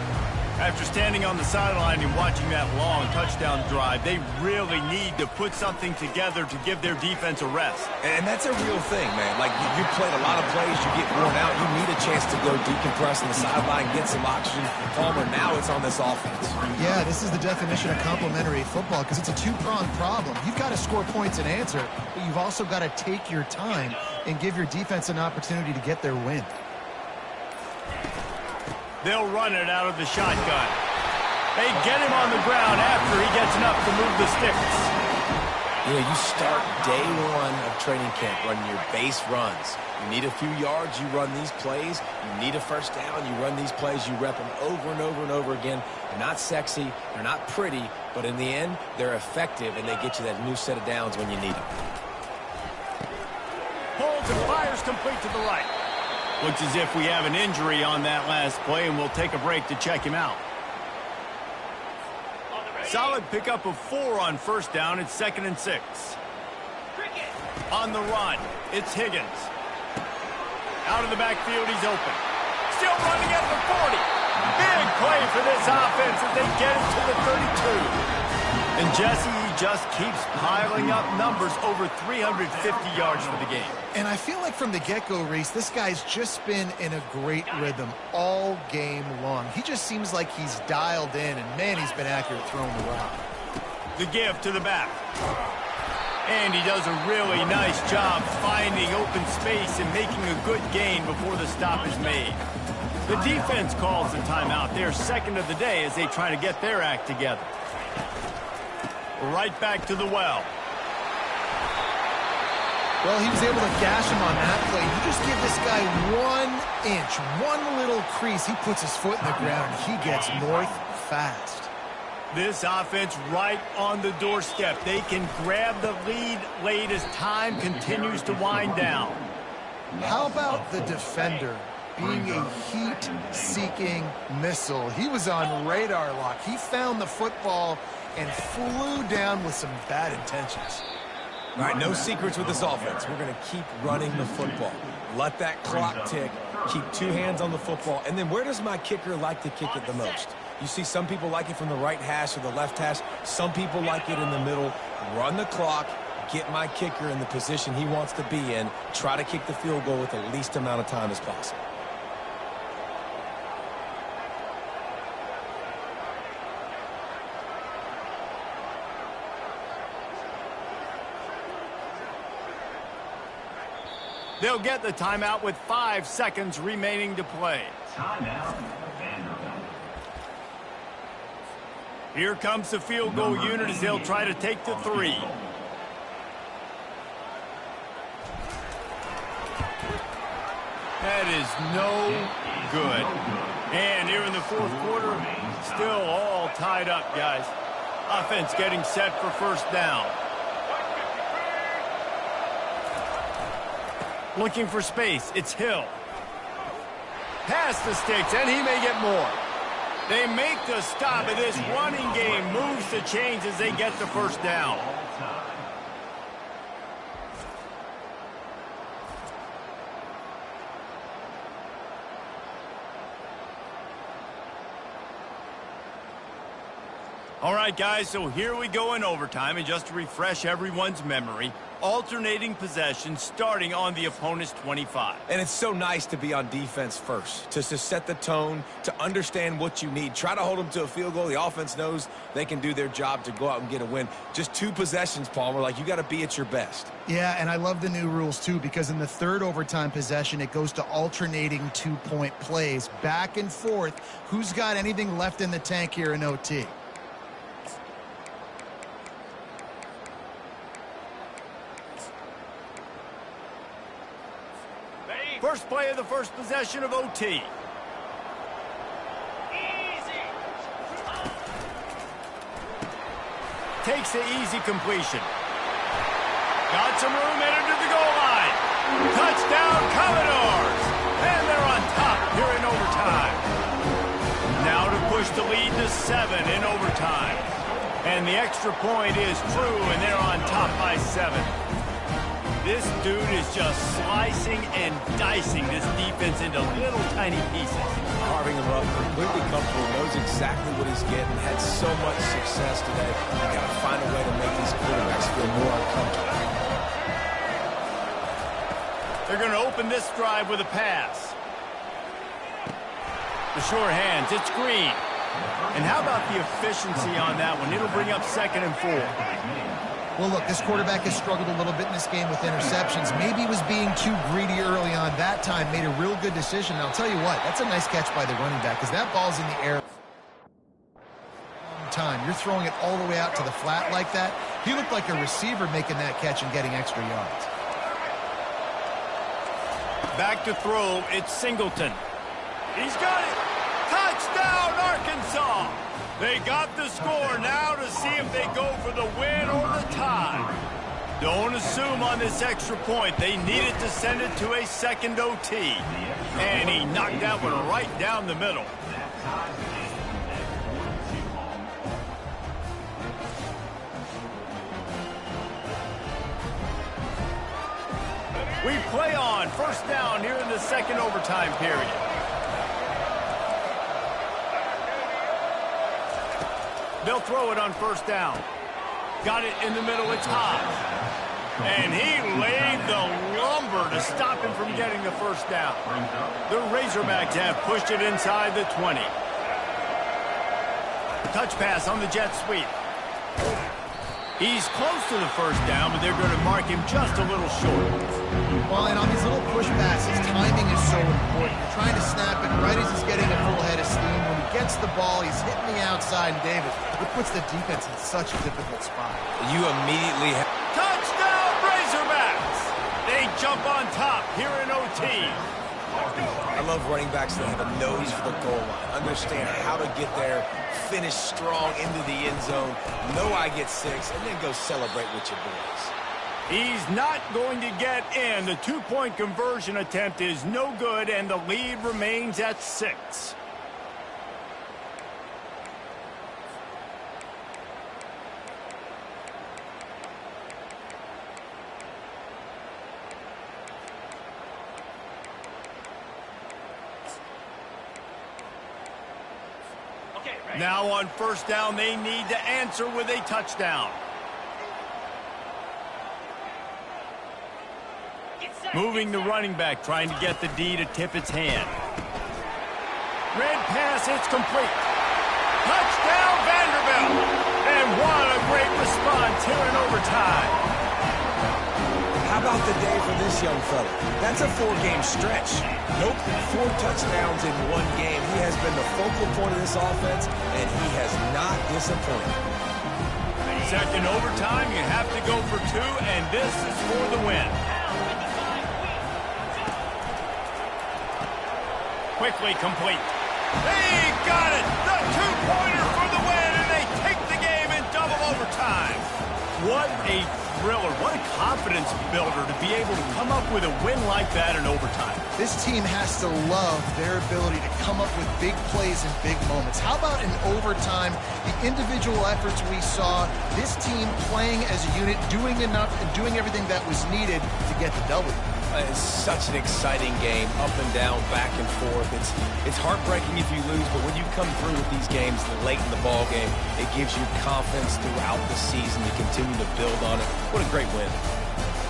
After standing on the sideline and watching that long touchdown drive, they really need to put something together to give their defense a rest. And that's a real thing, man. Like, you played a lot of plays, you get worn out, you need a chance to go decompress on the sideline, get some oxygen. Palmer, now it's on this offense. Yeah, this is the definition of complementary football because it's a 2-pronged problem. You've got to score points and answer, but you've also got to take your time and give your defense an opportunity to get their win. They'll run it out of the shotgun. They get him on the ground after he gets enough to move the sticks. You know, you start day one of training camp running your base runs. You need a few yards, you run these plays. You need a first down, you run these plays. You rep them over and over and over again. They're not sexy, they're not pretty, but in the end, they're effective, and they get you that new set of downs when you need them. Holds and fires complete to the right. Looks as if we have an injury on that last play, and we'll take a break to check him out. Solid pickup of 4 on first down. It's 2nd and 6. On the run, it's Higgins. Out of the backfield, he's open. Still running at the 40. Big play for this offense as they get it to the 32. And Jesse, he just keeps piling up numbers, over 350 yards for the game. And I feel like from the get-go, Reese, this guy's just been in a great rhythm all game long. He just seems like he's dialed in, and, man, he's been accurate throwing the rock. The give to the back. And he does a really nice job finding open space and making a good gain before the stop is made. The defense calls the timeout. They're second of the day as they try to get their act together. Right back to the well. Well, he was able to gash him on that play. You just give this guy 1 inch, one little crease, he puts his foot in the ground, and he gets north fast. This offense right on the doorstep. They can grab the lead late as time continues to wind down. How about the defender being a heat-seeking missile? He was on radar lock. He found the football and flew down with some bad intentions. All right, no secrets with this offense. We're going to keep running the football. Let that clock tick. Keep 2 hands on the football. And then where does my kicker like to kick it the most? You see some people like it from the right hash or the left hash. Some people like it in the middle. Run the clock. Get my kicker in the position he wants to be in. Try to kick the field goal with the least amount of time as possible. They'll get the timeout with 5 seconds remaining to play. Timeout, Vanderbilt. Here comes the field goal unit as they'll try to take the 3. That is no good. And here in the 4th quarter, still all tied up, guys. Offense getting set for first down. Looking for space, it's Hill. Past the sticks, and he may get more. They make the stop, and this running game moves the chains as they get the first down. All right, guys, so here we go in overtime, and just to refresh everyone's memory, alternating possession starting on the opponent's 25. And it's so nice to be on defense first, to set the tone, to understand what you need. Try to hold them to a field goal. The offense knows they can do their job to go out and get a win. Just 2 possessions, Palmer. Like, you got to be at your best. Yeah, and I love the new rules, too, because in the 3rd overtime possession, it goes to alternating 2-point plays. Back and forth. Who's got anything left in the tank here in OT? First play of the first possession of OT. Takes the easy completion. Got some room headed to the goal line. Touchdown, Commodores! And they're on top here in overtime. Now to push the lead to 7 in overtime. And the extra point is true, and they're on top by 7. This dude is just slicing and dicing this defense into little tiny pieces. Carving him up, completely comfortable, knows exactly what he's getting, had so much success today. You got to find a way to make these quarterbacks feel more uncomfortable. They're going to open this drive with a pass. The short hands, it's Green. And how about the efficiency on that one? It'll bring up 2nd and 4. Well, look, this quarterback has struggled a little bit in this game with interceptions. Maybe he was being too greedy early on that time, made a real good decision. And I'll tell you what, that's a nice catch by the running back because that ball's in the air. Time. You're throwing it all the way out to the flat like that. He looked like a receiver making that catch and getting extra yards. Back to throw, it's Singleton. He's got it. Touchdown, Arkansas. They got the score now to see if they go for the win or the tie. Don't assume on this extra point. They needed to send it to a second OT. And he knocked that one right down the middle. We play on first down here in the second overtime period. They'll throw it on first down. Got it in the middle, it's high. And he laid the lumber to stop him from getting the first down. The Razorbacks have pushed it inside the 20. Touch pass on the jet sweep. He's close to the first down, but they're going to mark him just a little short. Well, and on these little push passes, timing is so important. You're trying to snap it right as he's getting a full head of steam. When he gets the ball, he's hitting the outside, and David, it puts the defense in such a difficult spot. You immediately have... Touchdown, Razorbacks! They jump on top here in OT. I love running backs that have a nose for the goal line, understand how to get there, finish strong into the end zone, know I get 6, and then go celebrate with your boys. He's not going to get in. The two-point conversion attempt is no good, and the lead remains at 6. Now on first down, they need to answer with a touchdown. Moving the running back, trying to get the D to tip its hand. Red pass, it's complete. Touchdown, Vanderbilt. And what a great response here in overtime. How about the day for this young fella? That's a 4-game stretch. Nope, 4 touchdowns in 1 game. He has been the focal point of this offense, and he has not disappointed. Second overtime, you have to go for 2, and this is for the win. Quickly complete. They got it! The 2-pointer for the win, and they take the game in double overtime. What a thriller. What a confidence builder to be able to come up with a win like that in overtime. This team has to love their ability to come up with big plays and big moments. How about in overtime, the individual efforts we saw, this team playing as a unit, doing enough and doing everything that was needed to get the W. It's such an exciting game, up and down, back and forth. It's heartbreaking if you lose, but when you come through with these games late in the ball game, it gives you confidence throughout the season to continue to build on it. What a great win.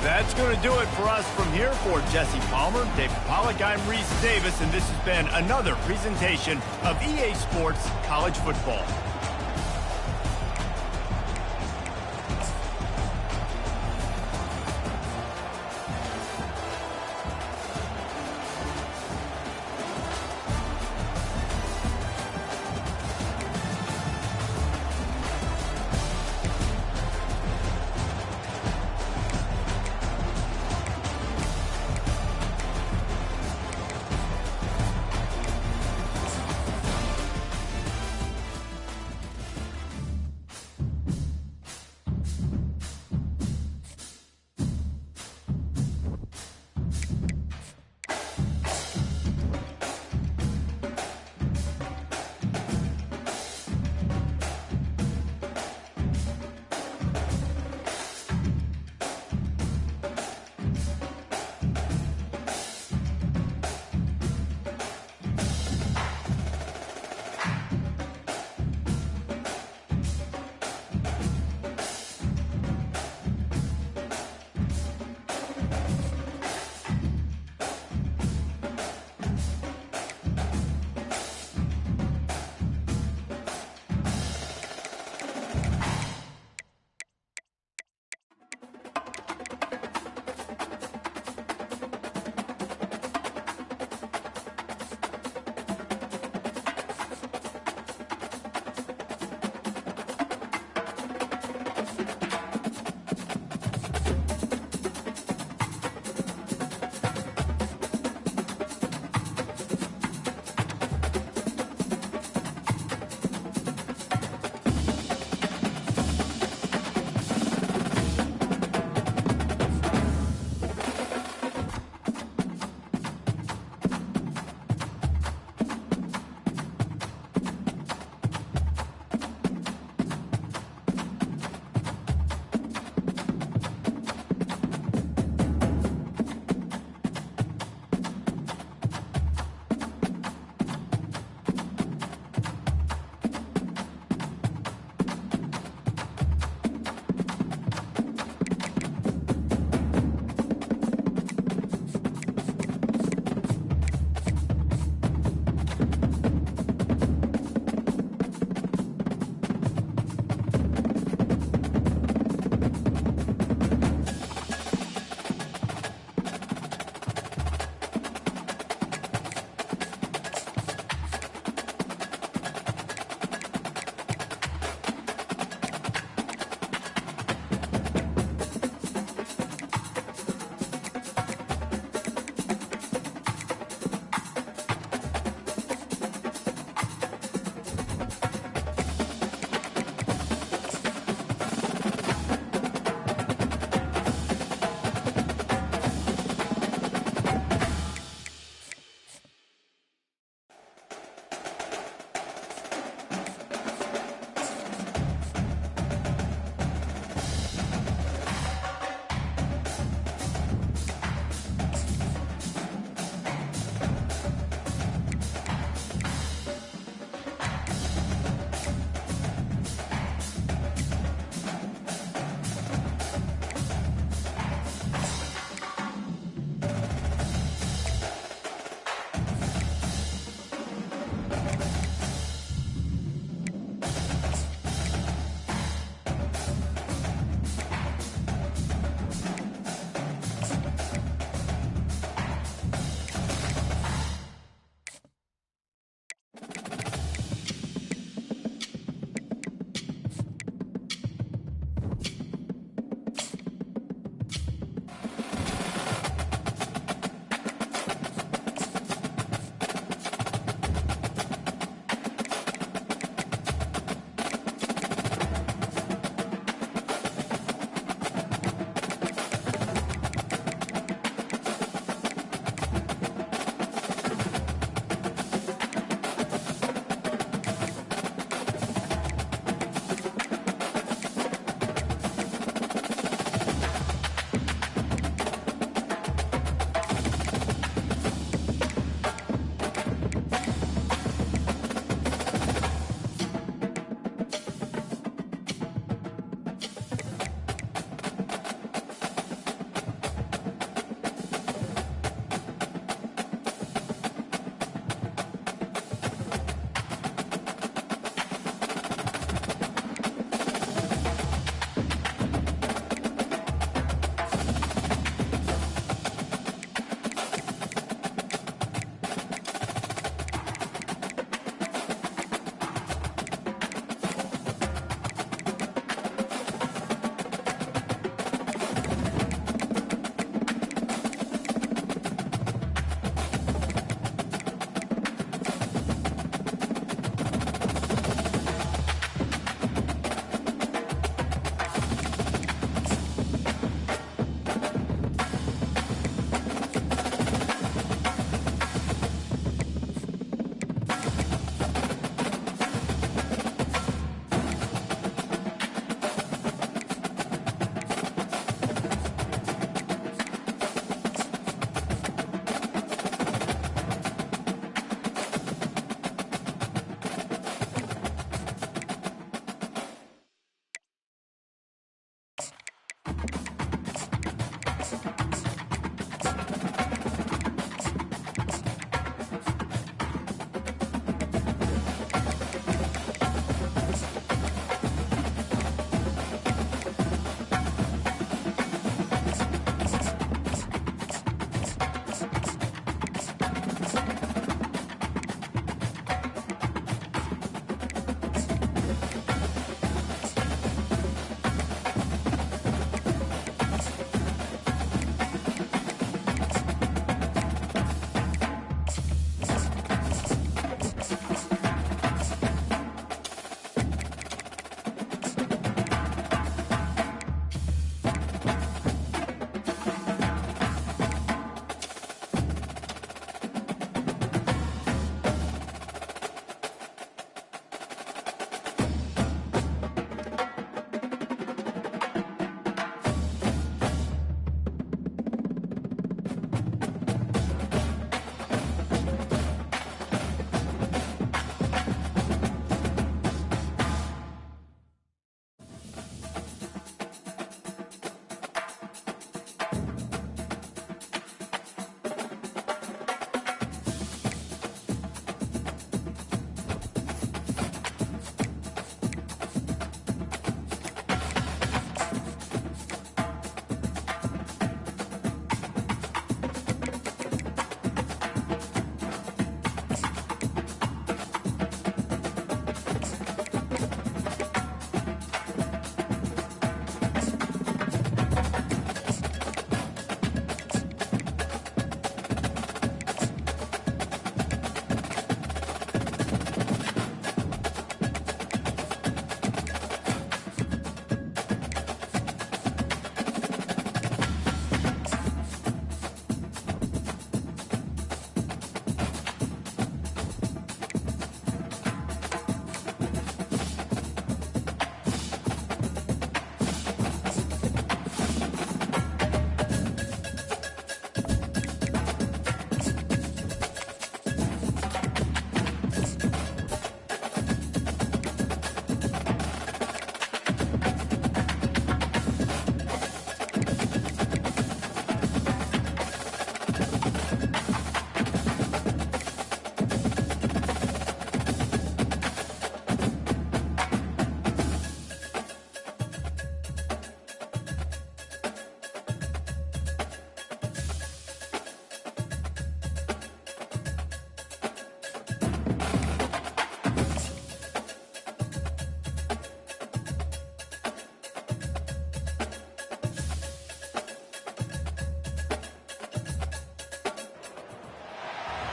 That's going to do it for us from here. For Jesse Palmer, David Pollack, I'm Reese Davis, and this has been another presentation of EA Sports College Football.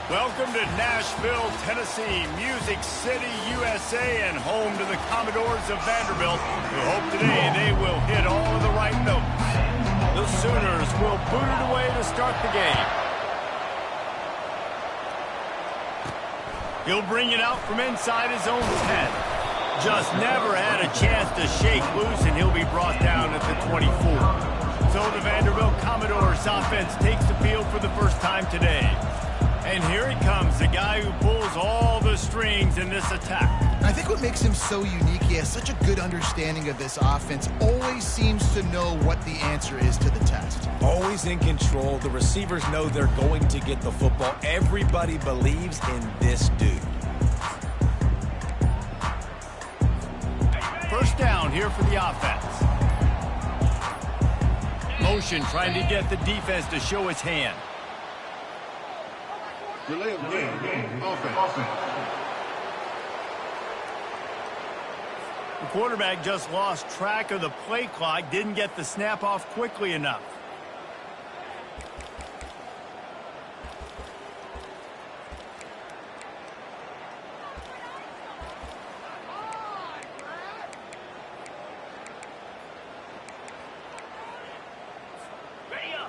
Welcome to Nashville, Tennessee, Music City, USA, and home to the Commodores of Vanderbilt, who hope today they will hit all of the right notes. The Sooners will boot it away to start the game. He'll bring it out from inside his own 10. Just never had a chance to shake loose, and he'll be brought down at the 24. So the Vanderbilt Commodores offense takes the field for the first time today. And here he comes, the guy who pulls all the strings in this attack. I think what makes him so unique, he has such a good understanding of this offense, always seems to know what the answer is to the test. Always in control. The receivers know they're going to get the football. Everybody believes in this dude. First down here for the offense. Motion trying to get the defense to show his hand. Delay of game. Offense. The quarterback just lost track of the play clock, didn't get the snap off quickly enough.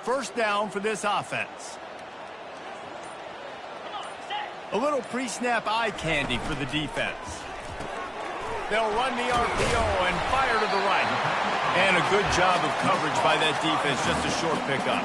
First down for this offense. A little pre-snap eye candy for the defense. They'll run the RPO and fire to the right. And a good job of coverage by that defense, just a short pickup.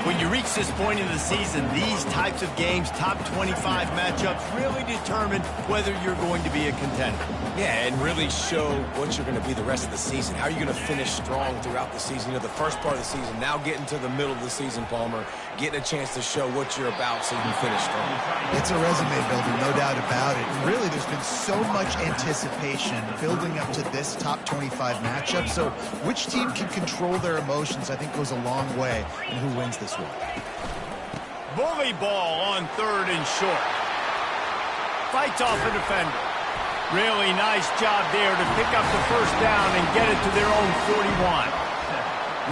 When you reach this point in the season, these types of games, top 25 matchups, really determine whether you're going to be a contender. Yeah, and really show what you're going to be the rest of the season. How are you going to finish strong throughout the season? You know, the first part of the season, now getting to the middle of the season, Palmer, getting a chance to show what you're about so you can finish strong. It's a resume builder, no doubt about it. And really, there's been so much anticipation building up to this top 25 matchup. So which team can control their emotions, I think, goes a long way in who wins this one. Bully ball on third and short. Fights off the defender. Really nice job there to pick up the first down and get it to their own 41.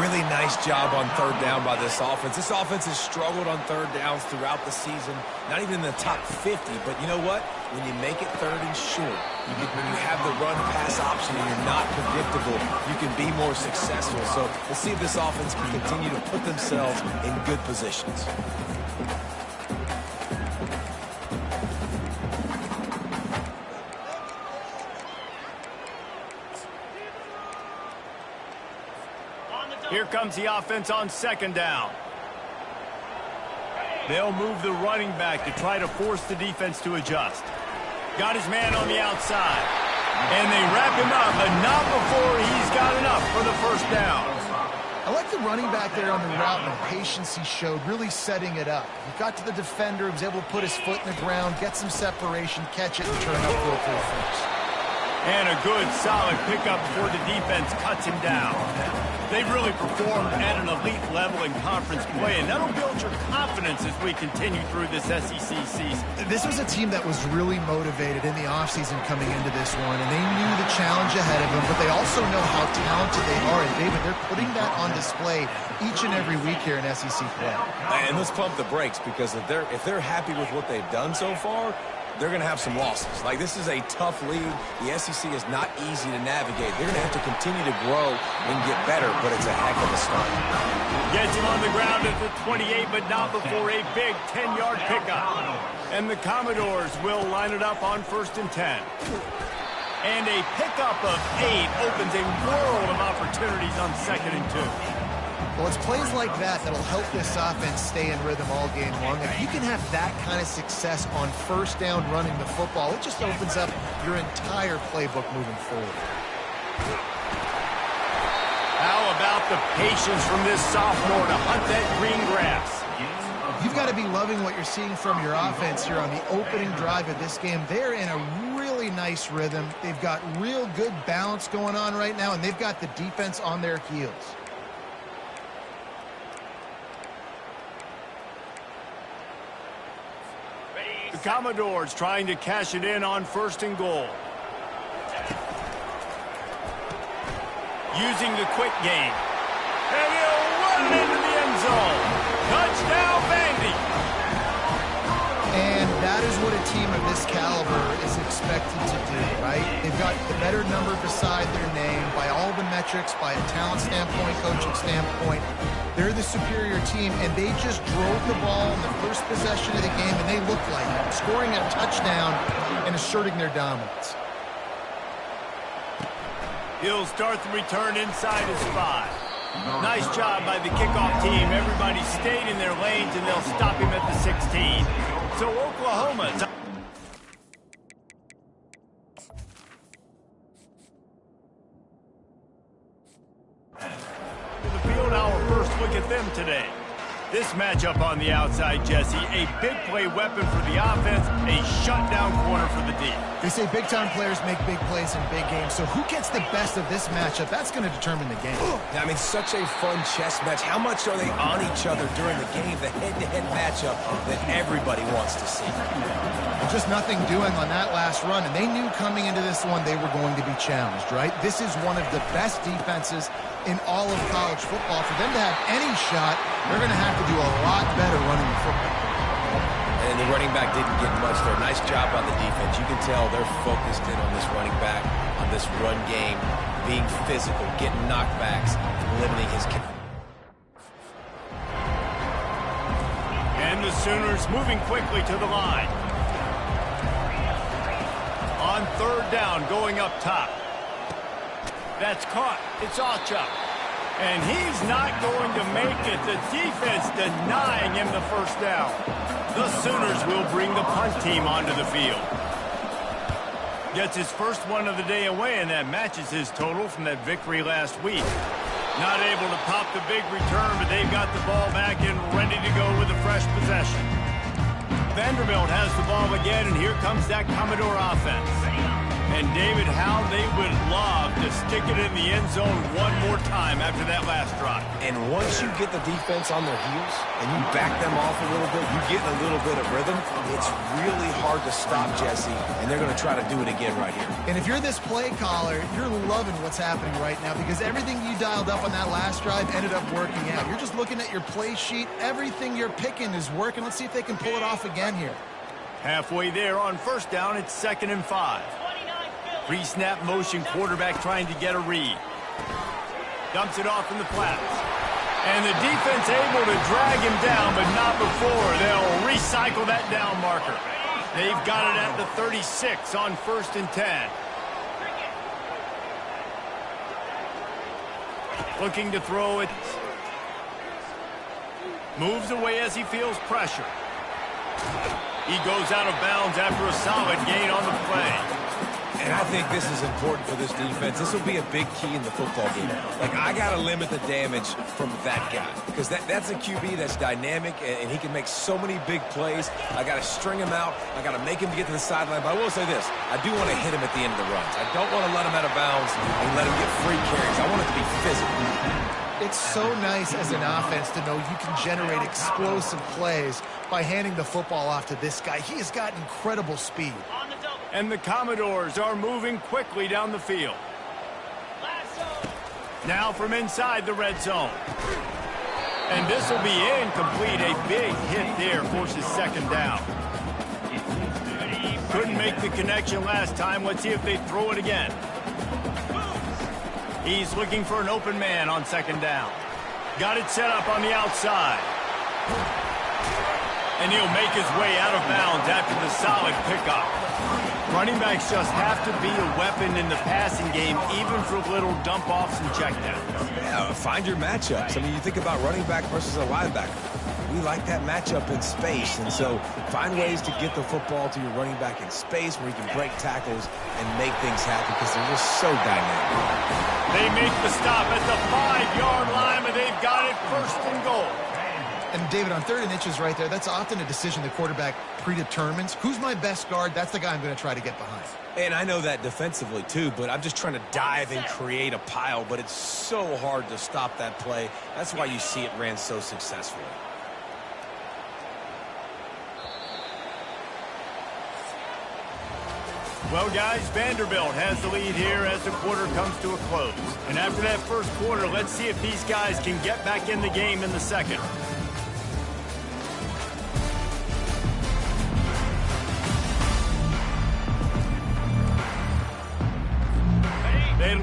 Really nice job on third down by this offense. This offense has struggled on third downs throughout the season. Not even in the top 50, but you know what? When you make it third and short, when you have the run-pass option and you're not predictable, you can be more successful. So we'll see if this offense can continue to put themselves in good positions. Here comes the offense on second down. They'll move the running back to try to force the defense to adjust. Got his man on the outside. And they wrap him up, but not before he's got enough for the first down. I like the running back there on the route and the patience he showed, really setting it up. He got to the defender, he was able to put his foot in the ground, get some separation, catch it, and turn upfield for the first. And a good, solid pickup before the defense cuts him down. They've really performed at an elite level in conference play, and that'll build your confidence as we continue through this SEC season. This was a team that was really motivated in the offseason coming into this one, and they knew the challenge ahead of them, but they also know how talented they are. And, David, they're putting that on display each and every week here in SEC play. And let's pump the brakes, because if they're happy with what they've done so far, they're going to have some losses. Like, this is a tough league. The SEC is not easy to navigate. They're going to have to continue to grow and get better, but it's a heck of a start. Gets him on the ground at the 28, but not before a big 10-yard pickup. And the Commodores will line it up on 1st and 10. And a pickup of 8 opens a world of opportunities on 2nd and 2. Well, it's plays like that that'll help this offense stay in rhythm all game long. If you can have that kind of success on first down running the football, it just opens up your entire playbook moving forward. How about the patience from this sophomore to hunt that green grass? You've got to be loving what you're seeing from your offense here on the opening drive of this game. They're in a really nice rhythm. They've got real good balance going on right now, and they've got the defense on their heels. The Commodores trying to cash it in on 1st and goal. Using the quick game. And he'll run it into the end zone. Touchdown, Vandy. what a team of this caliber is expected to do, right? They've got the better number beside their name by all the metrics, by a talent standpoint, coaching standpoint. They're the superior team, and they just drove the ball in the first possession of the game, and they looked like it, scoring a touchdown and asserting their dominance. He'll start the return inside his 5. Nice job by the kickoff team. Everybody stayed in their lanes, and they'll stop him at the 16. So Oklahoma's To the field. Our first look at them today. This matchup on the outside, Jesse, a big play weapon for the offense, a shutdown corner for the D. They say big-time players make big plays in big games, so who gets the best of this matchup? That's going to determine the game. I mean, such a fun chess match. How much are they on each other during the game? The head-to-head matchup that everybody wants to see. Just nothing doing on that last run, and they knew coming into this one they were going to be challenged, right? This is one of the best defenses in all of college football. For them to have any shot, they're going to have to do a lot better running the football. And the running back didn't get much there. Nice job on the defense. You can tell they're focused in on this running back, on this run game, being physical, getting knockbacks, limiting his kick. And the Sooners moving quickly to the line. On third down, going up top. That's caught. It's Nchhh. And he's not going to make it. The defense denying him the first down. The Sooners will bring the punt team onto the field. Gets his first one of the day away, and that matches his total from that victory last week. Not able to pop the big return, but they've got the ball back and ready to go with a fresh possession. Vanderbilt has the ball again, and here comes that Commodore offense. And David, how they would love to stick it in the end zone one more time after that last drive. And once you get the defense on their heels and you back them off a little bit, you get a little bit of rhythm, it's really hard to stop, Jesse, and they're going to try to do it again right here. And if you're this play caller, you're loving what's happening right now because everything you dialed up on that last drive ended up working out. You're just looking at your play sheet. Everything you're picking is working. Let's see if they can pull it off again here. Halfway there on first down, it's 2nd and 5. Pre-snap motion, quarterback trying to get a read. Dumps it off in the flats. And the defense able to drag him down, but not before. They'll recycle that down marker. They've got it at the 36 on 1st and 10. Looking to throw it. Moves away as he feels pressure. He goes out of bounds after a solid gain on the play. And I think this is important for this defense. This will be a big key in the football game. Like, I got to limit the damage from that guy because that's a QB that's dynamic, and he can make so many big plays. I got to string him out. I got to make him get to the sideline. But I will say this. I do want to hit him at the end of the runs. I don't want to let him out of bounds and let him get free carries. I want it to be physical. It's so nice as an offense to know you can generate explosive plays by handing the football off to this guy. He has got incredible speed. And the Commodores are moving quickly down the field. Now from inside the red zone. And this will be incomplete. A big hit there forces 2nd down. Couldn't make the connection last time. Let's see if they throw it again. He's looking for an open man on 2nd down. Got it set up on the outside. And he'll make his way out of bounds after the solid pickup. Running backs just have to be a weapon in the passing game, even for little dump-offs and checkdowns. Yeah, find your matchups. I mean, you think about running back versus a linebacker. We like that matchup in space, and so find ways to get the football to your running back in space where you can break tackles and make things happen because they're just so dynamic. They make the stop at the 5-yard line, but they've got it 1st and goal. And, David, on 3rd and inches right there, that's often a decision the quarterback predetermines. Who's my best guard? That's the guy I'm going to try to get behind. And I know that defensively, too, but I'm just trying to dive and create a pile, but it's so hard to stop that play. That's why you see it ran so successfully. Well, guys, Vanderbilt has the lead here as the quarter comes to a close. And after that first quarter, let's see if these guys can get back in the game in the second.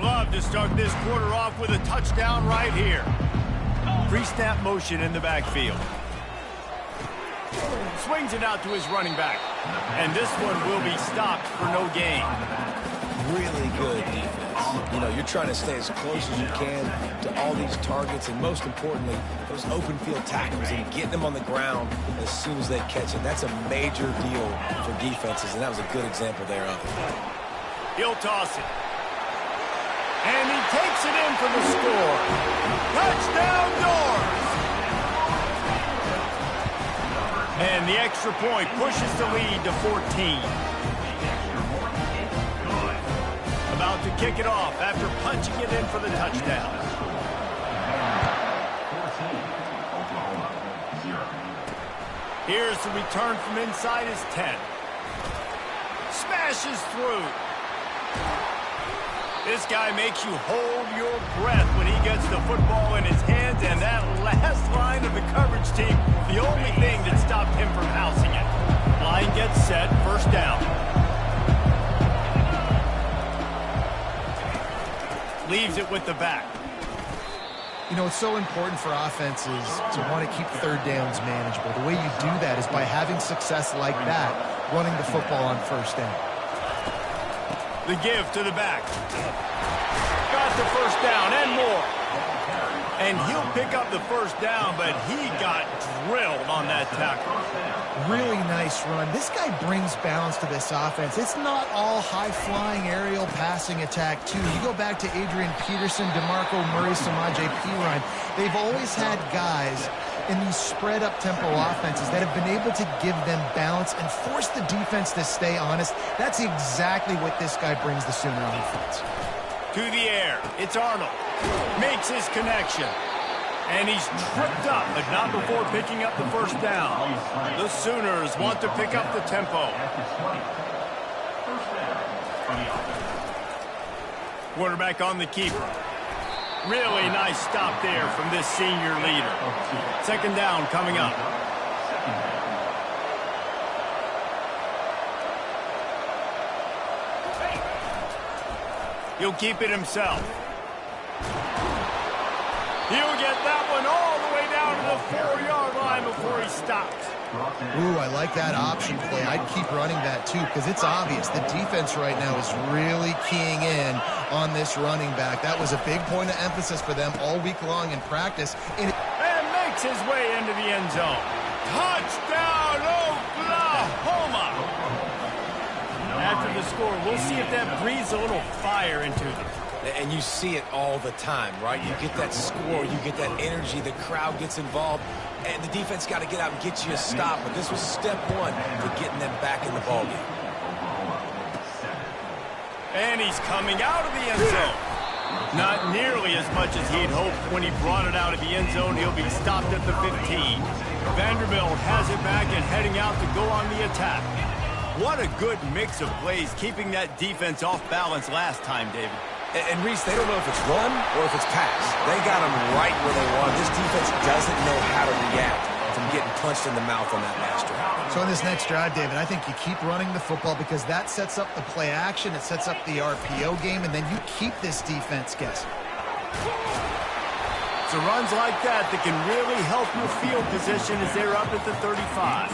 love to start this quarter off with a touchdown right here. Pre-snap motion in the backfield. Swings it out to his running back. And this one will be stopped for no gain. Really good defense. You know, you're trying to stay as close as you can to all these targets, and most importantly, those open field tackles and getting them on the ground as soon as they catch it. That's a major deal for defenses, and that was a good example there of it. He'll toss it. And he takes it in for the score. Touchdown, Doors! And the extra point pushes the lead to 14. About to kick it off after punching it in for the touchdown. Here's the return from inside his 10. Smashes through. This guy makes you hold your breath when he gets the football in his hands, and that last line of the coverage team, the only thing that stopped him from housing it. Line gets set, first down. Leaves it with the back. You know, it's so important for offenses to want to keep third downs manageable. The way you do that is by having success like that, running the football on first down. The give to the back. Got the first down and more. And he'll pick up the first down, but he got drilled on that tackle. Really nice run. This guy brings balance to this offense. It's not all high-flying aerial passing attack, too. You go back to Adrian Peterson, DeMarco Murray, Samaje Perine. They've always had guys in these spread-up tempo offenses that have been able to give them balance and force the defense to stay honest. That's exactly what this guy brings the Sooner offense. To the air. It's Arnold. Makes his connection. And he's tripped up, but not before picking up the first down. The Sooners want to pick up the tempo. Quarterback on the keeper. Really nice stop there from this senior leader. Second down coming up. He'll keep it himself. He'll get that one all the way down to the 4-yard line before he stops. Ooh, I like that option play. I'd keep running that, too, because it's obvious. The defense right now is really keying in on this running back. That was a big point of emphasis for them all week long in practice. And makes his way into the end zone. Touchdown, Oklahoma! After the score, we'll see if that breathes a little fire into them. And you see it all the time, right? You get that score, you get that energy, the crowd gets involved, and the defense got to get out and get you a stop. But this was step one to getting them back in the ballgame. And he's coming out of the end zone. Not nearly as much as he'd hoped when he brought it out of the end zone. He'll be stopped at the 15. Vanderbilt has it back and heading out to go on the attack. What a good mix of plays, keeping that defense off balance last time, David. And Reese, they don't know if it's run or if it's pass. They got them right where they want. This defense doesn't know how to react from getting punched in the mouth on that last drive. So in this next drive, David, I think you keep running the football because that sets up the play action, it sets up the RPO game, and then you keep this defense guessing. It's runs like that that can really help your field position as they're up at the 35.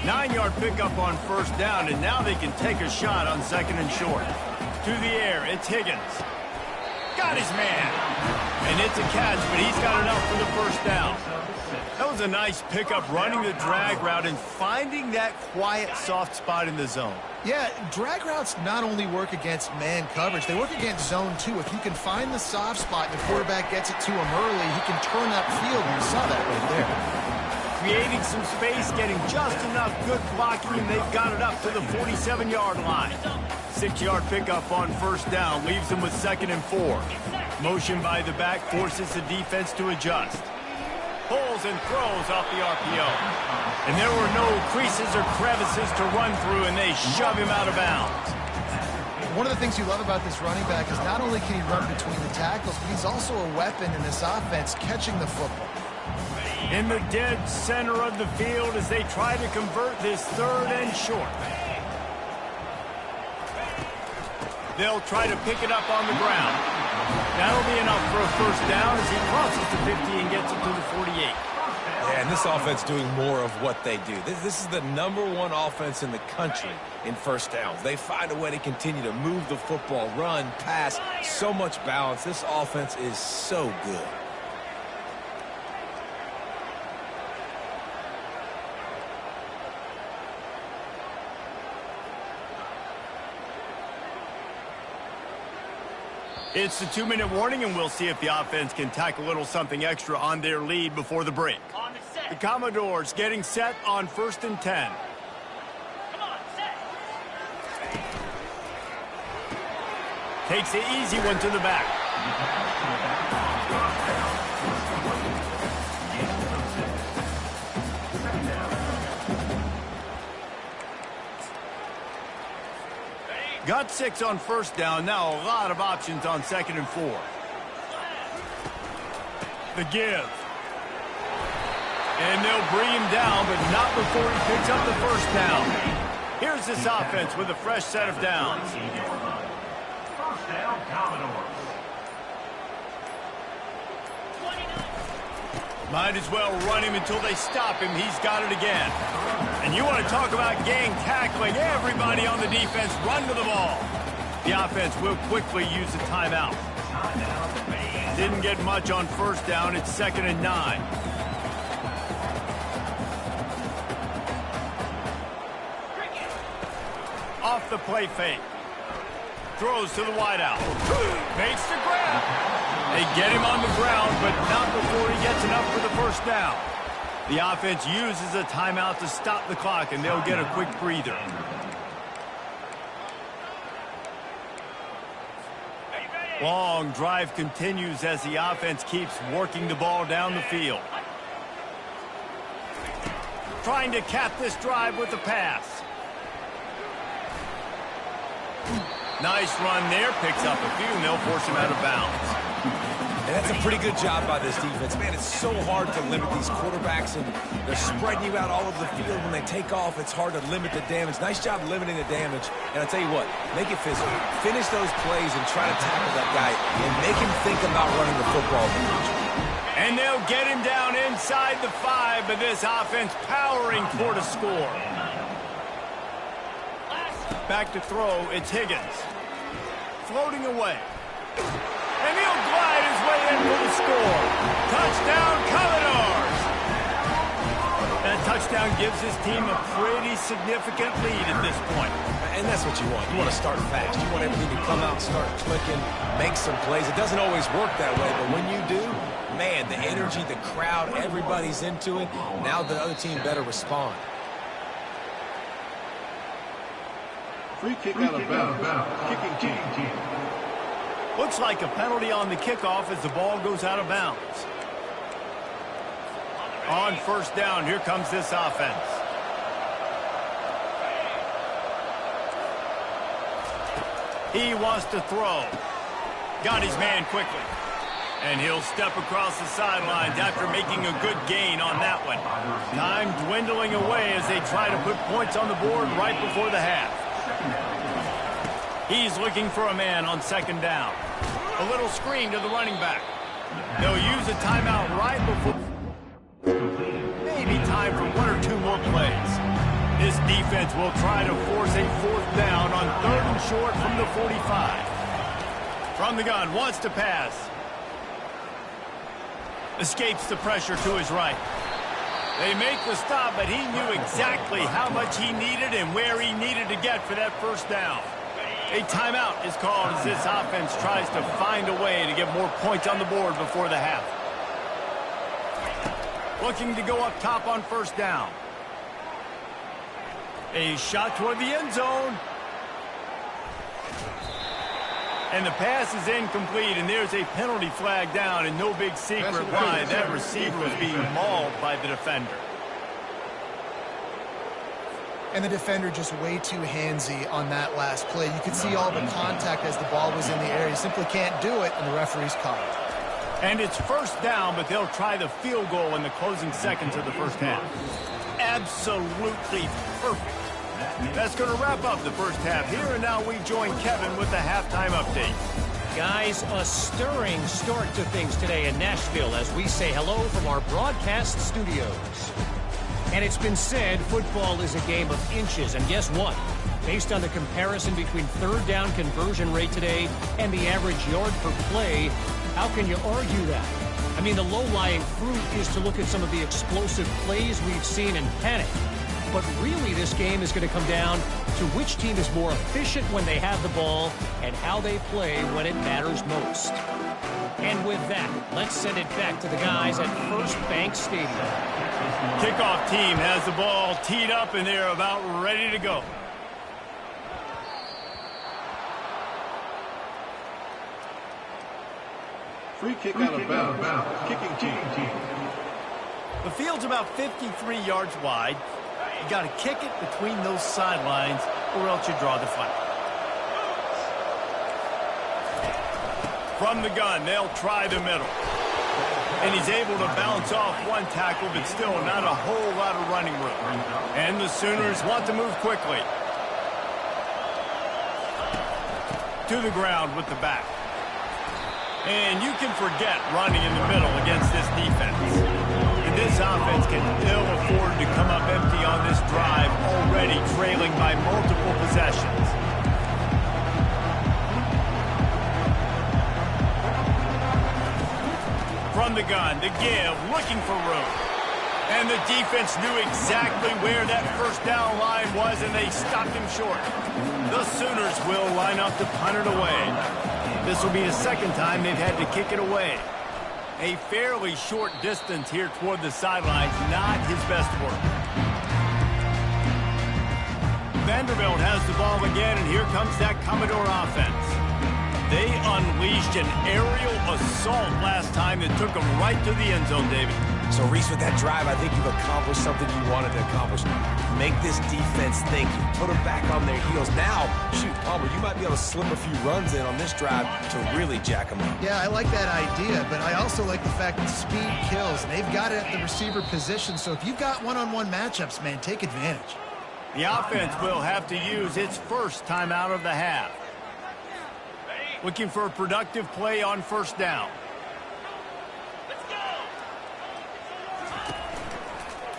Nine-yard pickup on first down, and now they can take a shot on second and short. To the air, it's Higgins. Got his man. And it's a catch, but he's got enough for the first down. That was a nice pickup, running the drag route and finding that quiet, soft spot in the zone. Yeah, drag routes not only work against man coverage, they work against zone too. If you can find the soft spot and the quarterback gets it to him early, he can turn upfield, and you saw that right there. Creating some space, getting just enough good blocking, and they've got it up to the 47-yard line. 6-yard pickup on first down, leaves them with second and 4. Motion by the back forces the defense to adjust. Pulls and throws off the RPO. And there were no creases or crevices to run through, and they shove him out of bounds. One of the things you love about this running back is not only can he run between the tackles, but he's also a weapon in this offense catching the football. In the dead center of the field as they try to convert this 3rd and short. They'll try to pick it up on the ground. That'll be enough for a first down as he crosses the 50 and gets it to the 48. Yeah, and this offense doing more of what they do. This is the #1 offense in the country in first downs. They find a way to continue to move the football, run, pass, so much balance. This offense is so good. It's the 2-minute warning, and we'll see if the offense can tack a little something extra on their lead before the break. The Commodores getting set on 1st and 10. Takes the easy one to the back. Got 6 on first down. Now a lot of options on 2nd and 4. The give. And they'll bring him down, but not before he picks up the first down. Here's this offense with a fresh set of downs. First down, Commodores. Might as well run him until they stop him. He's got it again. And you want to talk about gang tackling. Everybody on the defense run to the ball. The offense will quickly use a timeout. Didn't get much on first down. It's 2nd and 9. Off the play fake. Throws to the wideout. Makes the grab. They get him on the ground, but not before he gets enough for the first down. The offense uses a timeout to stop the clock, and they'll get a quick breather. Long drive continues as the offense keeps working the ball down the field. Trying to cap this drive with a pass. Nice run there. Picks up a few, and they'll force him out of bounds. And that's a pretty good job by this defense. Man, it's so hard to limit these quarterbacks, and they're spreading you out all over the field. When they take off, it's hard to limit the damage. Nice job limiting the damage. And I'll tell you what, make it physical. Finish those plays and try to tackle that guy and make him think about running the football in the future. And they'll get him down inside the 5, but this offense powering toward a score. Back to throw, it's Higgins. Floating away. And he'll glide his way in for the score. Touchdown, Commodores! That touchdown gives his team a pretty significant lead at this point. And that's what you want. You want to start fast. You want everything to come out, start clicking, make some plays. It doesn't always work that way, but when you do, man, the energy, the crowd, everybody's into it. Now the other team better respond. Free kick out of bounds. Kicking team. Looks like a penalty on the kickoff as the ball goes out of bounds. On first down, here comes this offense. He wants to throw. Got his man quickly. And he'll step across the sidelines after making a good gain on that one. Time dwindling away as they try to put points on the board right before the half. He's looking for a man on 2nd down. A little screen to the running back. They'll use a timeout right before. Maybe time for 1 or 2 more plays. This defense will try to force a 4th down on 3rd and short from the 45. From the gun, wants to pass. Escapes the pressure to his right. They make the stop, but he knew exactly how much he needed and where he needed to get for that first down. A timeout is called as this offense tries to find a way to get more points on the board before the half. Looking to go up top on first down. A shot toward the end zone. And the pass is incomplete, and there's a penalty flag down, and no big secret why that receiver was being mauled by the defender. And the defender just way too handsy on that last play. You could see all the contact as the ball was in the air. He simply can't do it, and the referee's caught it. And it's first down, but they'll try the field goal in the closing seconds of the first half. Absolutely perfect. That's going to wrap up the first half here, and now we join Kevin with the halftime update. Guys, a stirring start to things today in Nashville as we say hello from our broadcast studios. And it's been said football is a game of inches, and guess what? Based on the comparison between third down conversion rate today and the average yard per play, how can you argue that? I mean, the low-lying fruit is to look at some of the explosive plays we've seen and panic. But really, this game is going to come down to which team is more efficient when they have the ball and how they play when it matters most. And with that, let's send it back to the guys at First Bank Stadium. Kickoff team has the ball teed up, and they're about ready to go. Free kick out of bounds. Kicking team. The field's about 53 yards wide. You got to kick it between those sidelines, or else you draw the flag. From the gun, they'll try the middle. And he's able to bounce off one tackle, but still not a whole lot of running room. And the Sooners want to move quickly. To the ground with the back. And you can forget running in the middle against this defense. And this offense can ill afford to come up empty on this drive, already trailing by multiple possessions. From the gun, to give, looking for room. And the defense knew exactly where that first down line was, and they stopped him short. The Sooners will line up to punt it away. This will be the second time they've had to kick it away. A fairly short distance here toward the sidelines, not his best work. Vanderbilt has the ball again, and here comes that Commodore offense. They unleashed an aerial assault last time that took them right to the end zone, David. So, Reese, with that drive, I think you've accomplished something you wanted to accomplish. Make this defense think. Put them back on their heels. Now, shoot, Palmer, you might be able to slip a few runs in on this drive to really jack them up. Yeah, I like that idea, but I also like the fact that speed kills. And they've got it at the receiver position, so if you've got one-on-one matchups, man, take advantage. The offense will have to use its first time out of the half. Looking for a productive play on first down.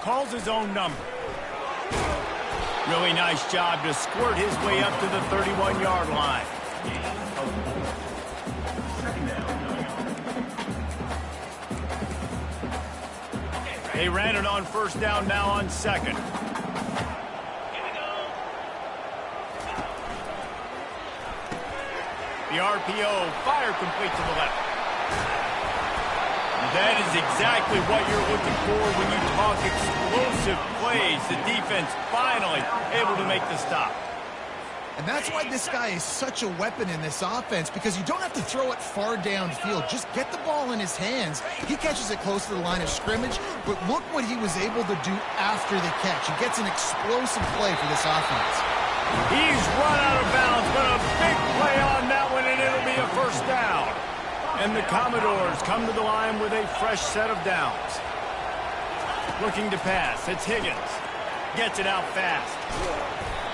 Calls his own number. Really nice job to squirt his way up to the 31-yard line. They ran it on first down, now on second. The RPO, fire complete to the left. That is exactly what you're looking for when you talk explosive plays. The defense finally able to make the stop. And that's why this guy is such a weapon in this offense, because you don't have to throw it far downfield. Just get the ball in his hands. He catches it close to the line of scrimmage, but look what he was able to do after the catch. He gets an explosive play for this offense. He's run out of bounds, but a big play on that one, and it'll be a first down. And the Commodores come to the line with a fresh set of downs. Looking to pass. It's Higgins. Gets it out fast.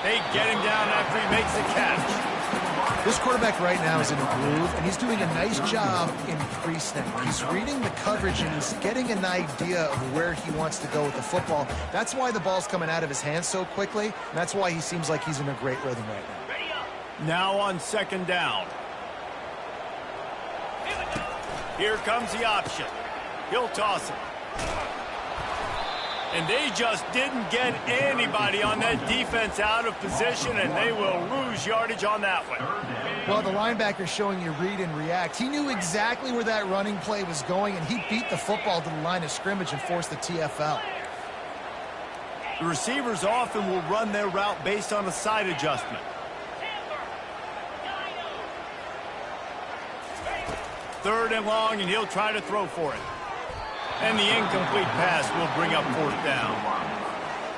They get him down after he makes the catch. This quarterback right now is in a groove, and he's doing a nice job in pre-snap. He's reading the coverage, and he's getting an idea of where he wants to go with the football. That's why the ball's coming out of his hands so quickly, and that's why he seems like he's in a great rhythm right now. Now on second down. Here comes the option. He'll toss it. And they just didn't get anybody on that defense out of position, and they will lose yardage on that one. Well, the linebacker's showing you read and react. He knew exactly where that running play was going, and he beat the football to the line of scrimmage and forced the TFL. The receivers often will run their route based on a side adjustment. Third and long, and he'll try to throw for it. And the incomplete pass will bring up fourth down.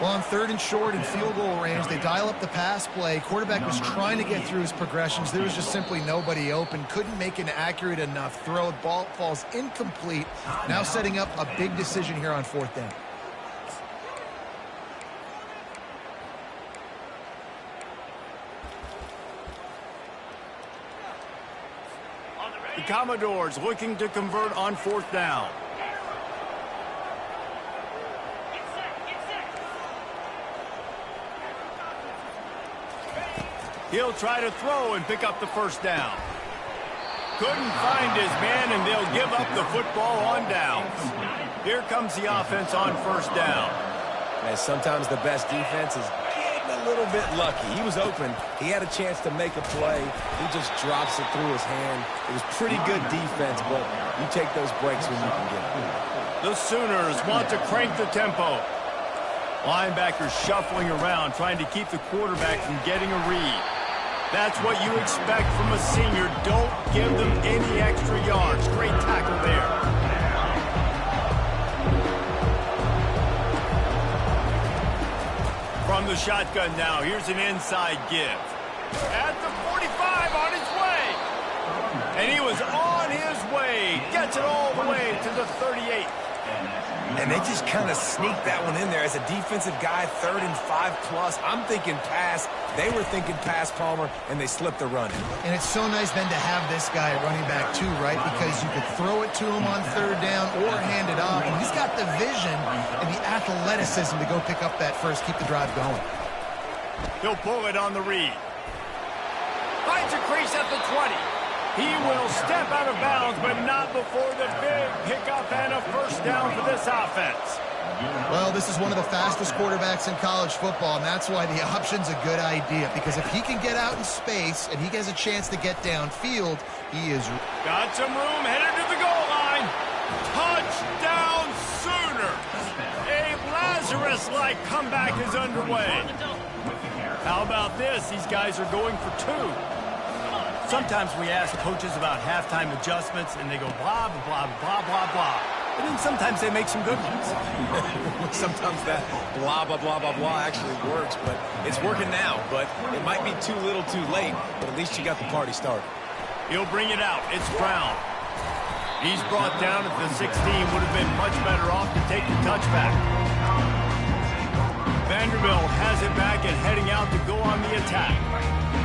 Well, on 3rd and short and field goal range, they dial up the pass play. Quarterback was trying to get through his progressions. There was just simply nobody open. Couldn't make an accurate enough throw. The ball falls incomplete. Now setting up a big decision here on 4th down. The Commodores looking to convert on 4th down. He'll try to throw and pick up the 1st down. Couldn't find his man, and they'll give up the football on downs. Here comes the offense on 1st down. And sometimes the best defense is getting a little bit lucky. He was open. He had a chance to make a play. He just drops it through his hand. It was pretty good defense, but you take those breaks when you can get them. The Sooners want to crank the tempo. Linebackers shuffling around, trying to keep the quarterback from getting a read. That's what you expect from a senior. Don't give them any extra yards. Great tackle there. From the shotgun now, here's an inside give. At the 45, on his way. And he was on his way. Gets it all the way to the 38. And they just kind of sneaked that one in there. As a defensive guy, 3rd and 5+. I'm thinking pass. They were thinking pass, Palmer, and they slipped the run in. And it's so nice then to have this guy running back too, right? Because you could throw it to him on 3rd down or hand it off. And he's got the vision and the athleticism to go pick up that first, keep the drive going. He'll pull it on the read. Finds a crease at the 20. He will step out of bounds, but not before the big pickup and a 1st down for this offense. Well, this is one of the fastest quarterbacks in college football, and that's why the option's a good idea. Because if he can get out in space and he has a chance to get downfield, he is... Got some room, headed to the goal line. Touchdown Sooners! A Lazarus-like comeback is underway. How about this? These guys are going for 2. Sometimes we ask coaches about halftime adjustments, and they go blah, blah, blah, blah, blah. And then sometimes they make some good ones. Sometimes that blah, blah, blah, blah, blah actually works, but it's working now. But it might be too little too late, but at least you got the party started. He'll bring it out. It's Brown. He's brought down at the 16. Would have been much better off to take the touchback. Vanderbilt has it back and heading out to go on the attack.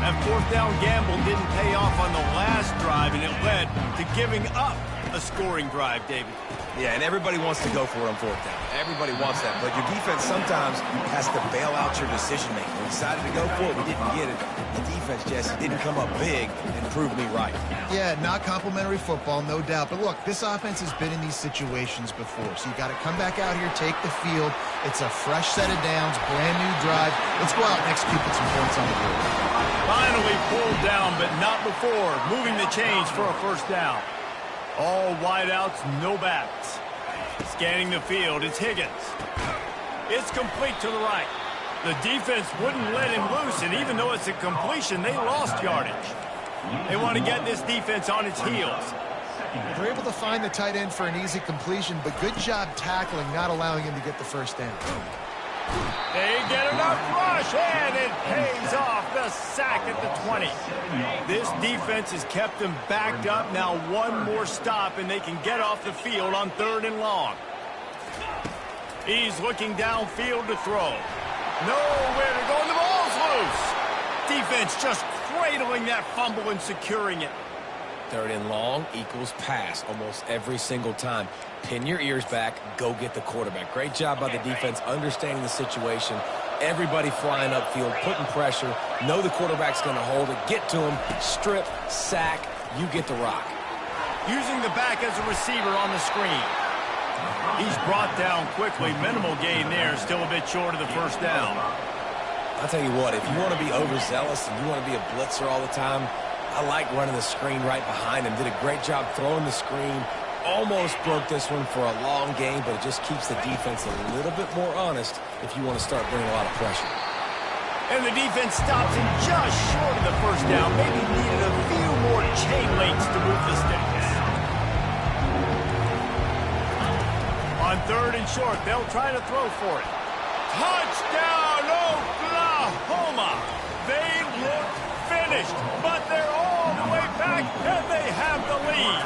That 4th down gamble didn't pay off on the last drive, and it led to giving up a scoring drive, David. Yeah, and everybody wants to go for it on 4th down. Everybody wants that, but your defense sometimes has to bail out your decision-making. We decided to go for it. We didn't get it. The defense, Jesse, didn't come up big and prove me right. Yeah, not complimentary football, no doubt. But look, this offense has been in these situations before, so you got to come back out here, take the field. It's a fresh set of downs, brand new drive. Let's go out and execute with some points on the board. Finally pulled down, but not before. Moving the chains for a 1st down. All wideouts, no backs. Scanning the field, it's Higgins. It's complete to the right. The defense wouldn't let him loose, and even though it's a completion, they lost yardage. They want to get this defense on its heels. They're able to find the tight end for an easy completion, but good job tackling, not allowing him to get the 1st down. They get enough rush, and it pays off. The sack at the 20. This defense has kept them backed up. Now one more stop, and they can get off the field on 3rd and long. He's looking downfield to throw. Nowhere to go, and the ball's loose. Defense just cradling that fumble and securing it. 3rd and long equals pass almost every single time. Pin your ears back, go get the quarterback. Great job by the defense understanding the situation. Everybody flying upfield, putting pressure. Know the quarterback's going to hold it. Get to him, strip, sack, you get the rock. Using the back as a receiver on the screen. He's brought down quickly. Minimal gain there, still a bit short of the 1st down. I'll tell you what, if you want to be overzealous and you want to be a blitzer all the time, I like running the screen right behind him. Did a great job throwing the screen. Almost broke this one for a long game, but it just keeps the defense a little bit more honest if you want to start bringing a lot of pressure. And the defense stops him just short of the 1st down. Maybe needed a few more chain links to move the sticks. On 3rd and short, they'll try to throw for it. Touchdown, Oklahoma! They look finished, but they're all the way back, and they have the lead.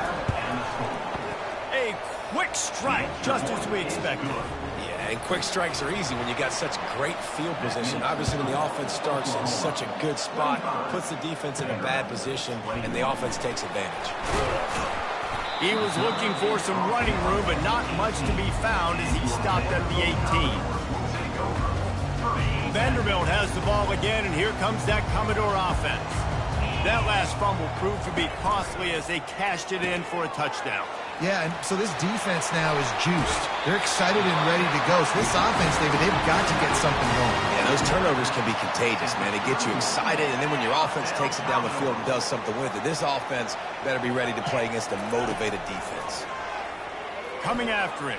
A quick strike, just as we expected. Yeah, and quick strikes are easy when you got such great field position. Obviously, when the offense starts in such a good spot, puts the defense in a bad position, and the offense takes advantage. He was looking for some running room, but not much to be found as he stopped at the 18. Vanderbilt has the ball again, and here comes that Commodore offense. That last fumble proved to be costly as they cashed it in for a touchdown. Yeah, and so this defense now is juiced. They're excited and ready to go. So this offense, David, they've got to get something going. Yeah, those turnovers can be contagious, man. It gets you excited, and then when your offense takes it down the field and does something with it, this offense better be ready to play against a motivated defense. Coming after it.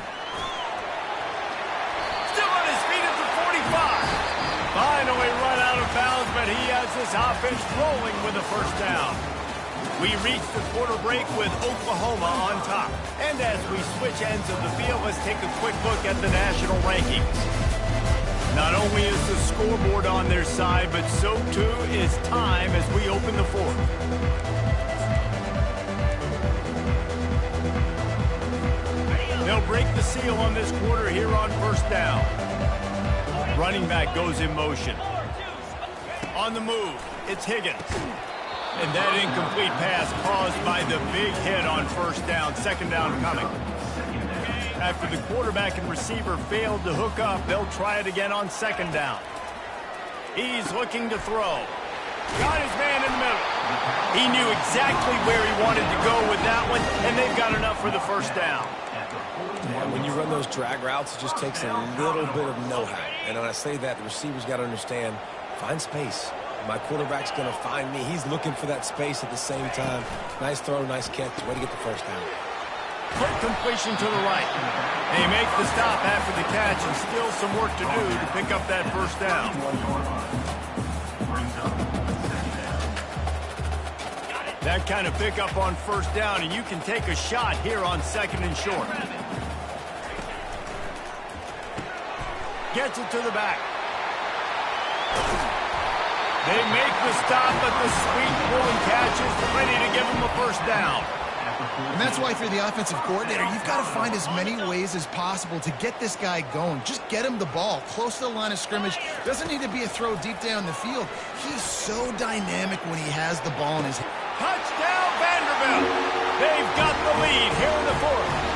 Still on his feet at the 45. Finally run out of bounds, but he has this offense rolling with a first down. We reach the quarter break with Oklahoma on top. And as we switch ends of the field, let's take a quick look at the national rankings. Not only is the scoreboard on their side, but so too is time as we open the fourth. They'll break the seal on this quarter here on first down. Running back goes in motion. On the move, it's Higgins. And that incomplete pass caused by the big hit on first down. Second down coming. After the quarterback and receiver failed to hook up, they'll try it again on second down. He's looking to throw. Got his man in the middle. He knew exactly where he wanted to go with that one, and they've got enough for the first down. Yeah, when you run those drag routes, it just takes a little bit of know-how. And when I say that, the receiver's got to understand, find space. My quarterback's going to find me. He's looking for that space at the same time. Nice throw, nice catch. Way to get the first down. Quick completion to the right. They make the stop after the catch, and still some work to do to pick up that first down. That kind of pickup on first down, and you can take a shot here on second and short. Gets it to the back. They make the stop, but the sweet pulling catch is ready to give them a first down. And that's why, if you're the offensive coordinator, you've got to find as many ways as possible to get this guy going. Just get him the ball close to the line of scrimmage. Doesn't need to be a throw deep down the field. He's so dynamic when he has the ball in his hand. Touchdown, Vanderbilt. They've got the lead here in the fourth.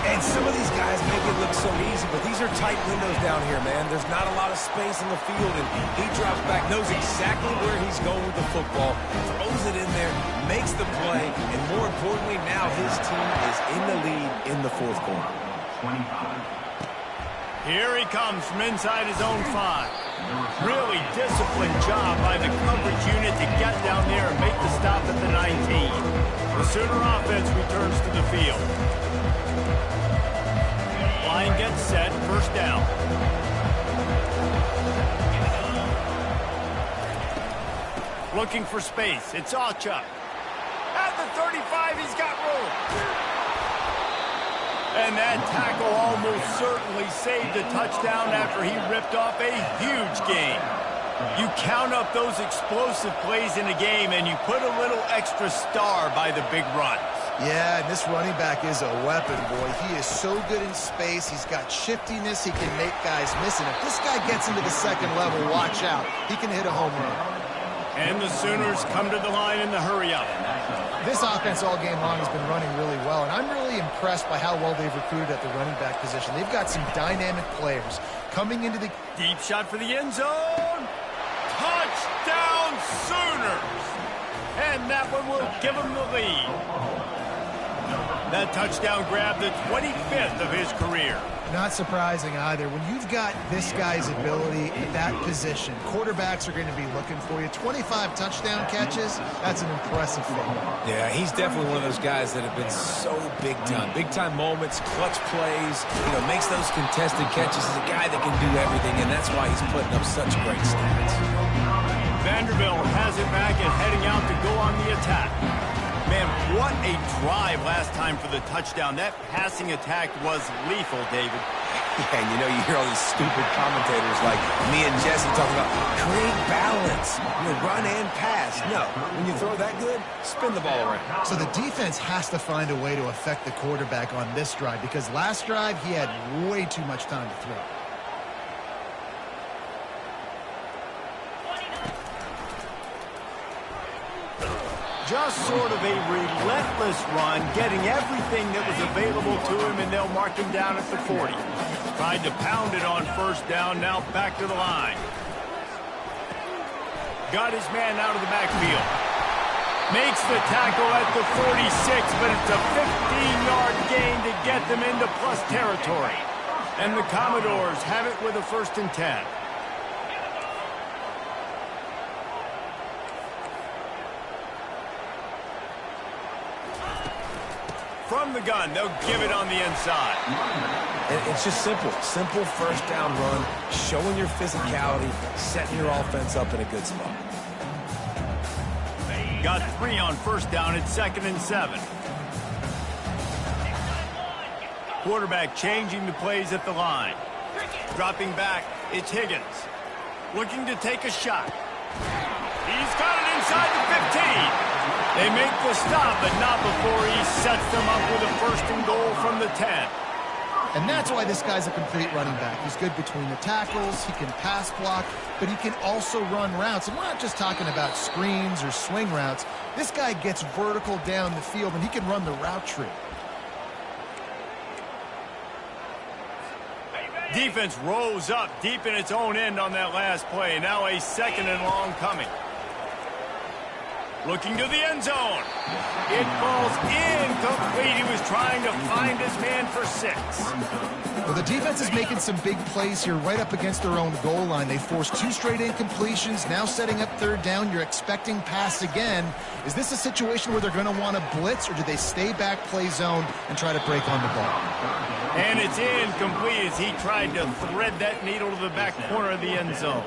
And some of these guys make it look so easy, but these are tight windows down here, man. There's not a lot of space in the field, and he drops back, knows exactly where he's going with the football, throws it in there, makes the play, and more importantly, now his team is in the lead in the fourth quarter. Here he comes from inside his own 5. Really disciplined job by the coverage unit to get down there and make the stop at the 19. The Sooner offense returns to the field. Line gets set, first down. Looking for space, it's Nchhh. At the 35, he's got room. And that tackle almost certainly saved a touchdown after he ripped off a huge gain. You count up those explosive plays in a game, and you put a little extra star by the big runs. Yeah, and this running back is a weapon, boy. He is so good in space. He's got shiftiness. He can make guys miss. And if this guy gets into the second level, watch out. He can hit a home run. And the Sooners come to the line in the hurry-up. This offense all game long has been running really well, and I'm really impressed by how well they've recruited at the running back position. They've got some dynamic players coming into the... Deep shot for the end zone. Touchdown, Sooners! And that one will give them the lead. That touchdown grabbed the 25th of his career. Not surprising either. When you've got this guy's ability at that position, quarterbacks are going to be looking for you. 25 touchdown catches, that's an impressive thing. Yeah, he's definitely one of those guys that have been so big time. Big time moments, clutch plays, makes those contested catches. He's a guy that can do everything, and that's why he's putting up such great stats. Vanderbilt has it back and heading out to go on the attack. Man, What a drive last time for the touchdown. That passing attack was lethal, David. Yeah, and you hear all these stupid commentators like me and Jesse talking about create balance, run and pass. No, when you throw that good, spin the ball around. So the defense has to find a way to affect the quarterback on this drive because last drive he had way too much time to throw. Just sort of a relentless run, getting everything that was available to him, and they'll mark him down at the 40. Tried to pound it on first down, now back to the line. Got his man out of the backfield. Makes the tackle at the 46, but it's a 15-yard gain to get them into plus territory. And the Commodores have it with a 1st and 10. From the gun, they'll give it on the inside. And it's just simple. Simple first down run, showing your physicality, setting your offense up in a good spot. Got 3 on first down at 2nd and 7. Quarterback changing the plays at the line. Dropping back, it's Higgins. Looking to take a shot. He's got it inside the 15. They make the stop, but not before he sets them up with a 1st and goal from the 10. And that's why this guy's a complete running back. He's good between the tackles, he can pass block, but he can also run routes. And we're not just talking about screens or swing routes. This guy gets vertical down the field, and he can run the route tree. Defense rose up deep in its own end on that last play. Now a 2nd and long coming. Looking to the end zone. It falls incomplete. He was trying to find his man for 6. Well, the defense is making some big plays here right up against their own goal line. They forced 2 straight incompletions, now setting up 3rd down. You're expecting pass again. Is this a situation where they're going to want to blitz, or do they stay back, play zone, and try to break on the ball? And it's incomplete as he tried to thread that needle to the back corner of the end zone.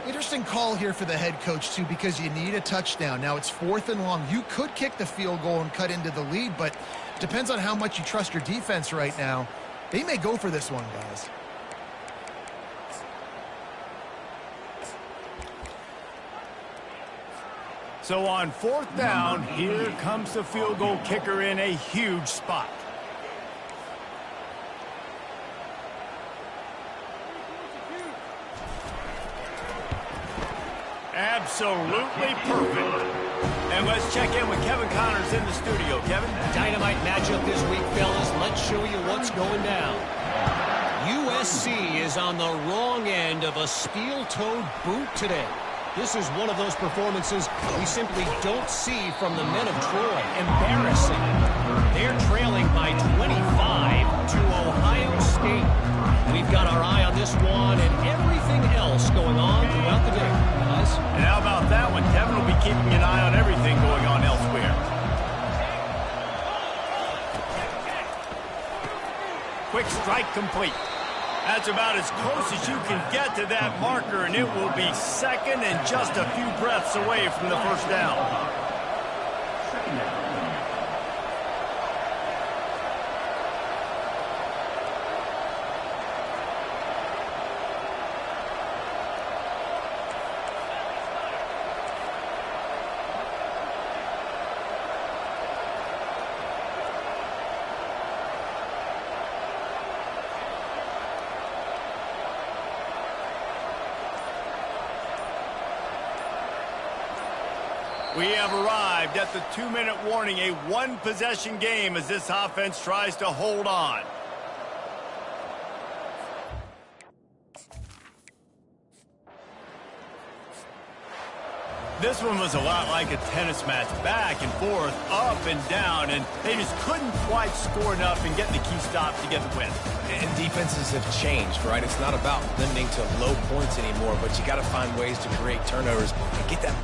Interesting call here for the head coach, too, because you need a touchdown. Now, it's 4th and long. You could kick the field goal and cut into the lead, but it depends on how much you trust your defense right now. They may go for this one, guys. So on 4th down, here comes the field goal kicker in a huge spot. Absolutely perfect. And let's check in with Kevin Connors in the studio. Kevin? Dynamite matchup this week, fellas. Let's show you what's going down. USC is on the wrong end of a steel-toed boot today. This is one of those performances we simply don't see from the men of Troy. Embarrassing. They're trailing by 25 to Ohio State. We've got our eye on this one and everything else going on throughout the day, guys. And how about that one? Kevin will be keeping an eye on everything going on elsewhere. Quick strike complete. That's about as close as you can get to that marker, and it will be 2nd and just a few breaths away from the 1st down. We have arrived at the 2-minute warning, a 1-possession game as this offense tries to hold on. This one was a lot like a tennis match, back and forth, up and down, and they just couldn't quite score enough and get the key stop to get the win. And defenses have changed, right? It's not about limiting to low points anymore, but you got to find ways to create turnovers and get that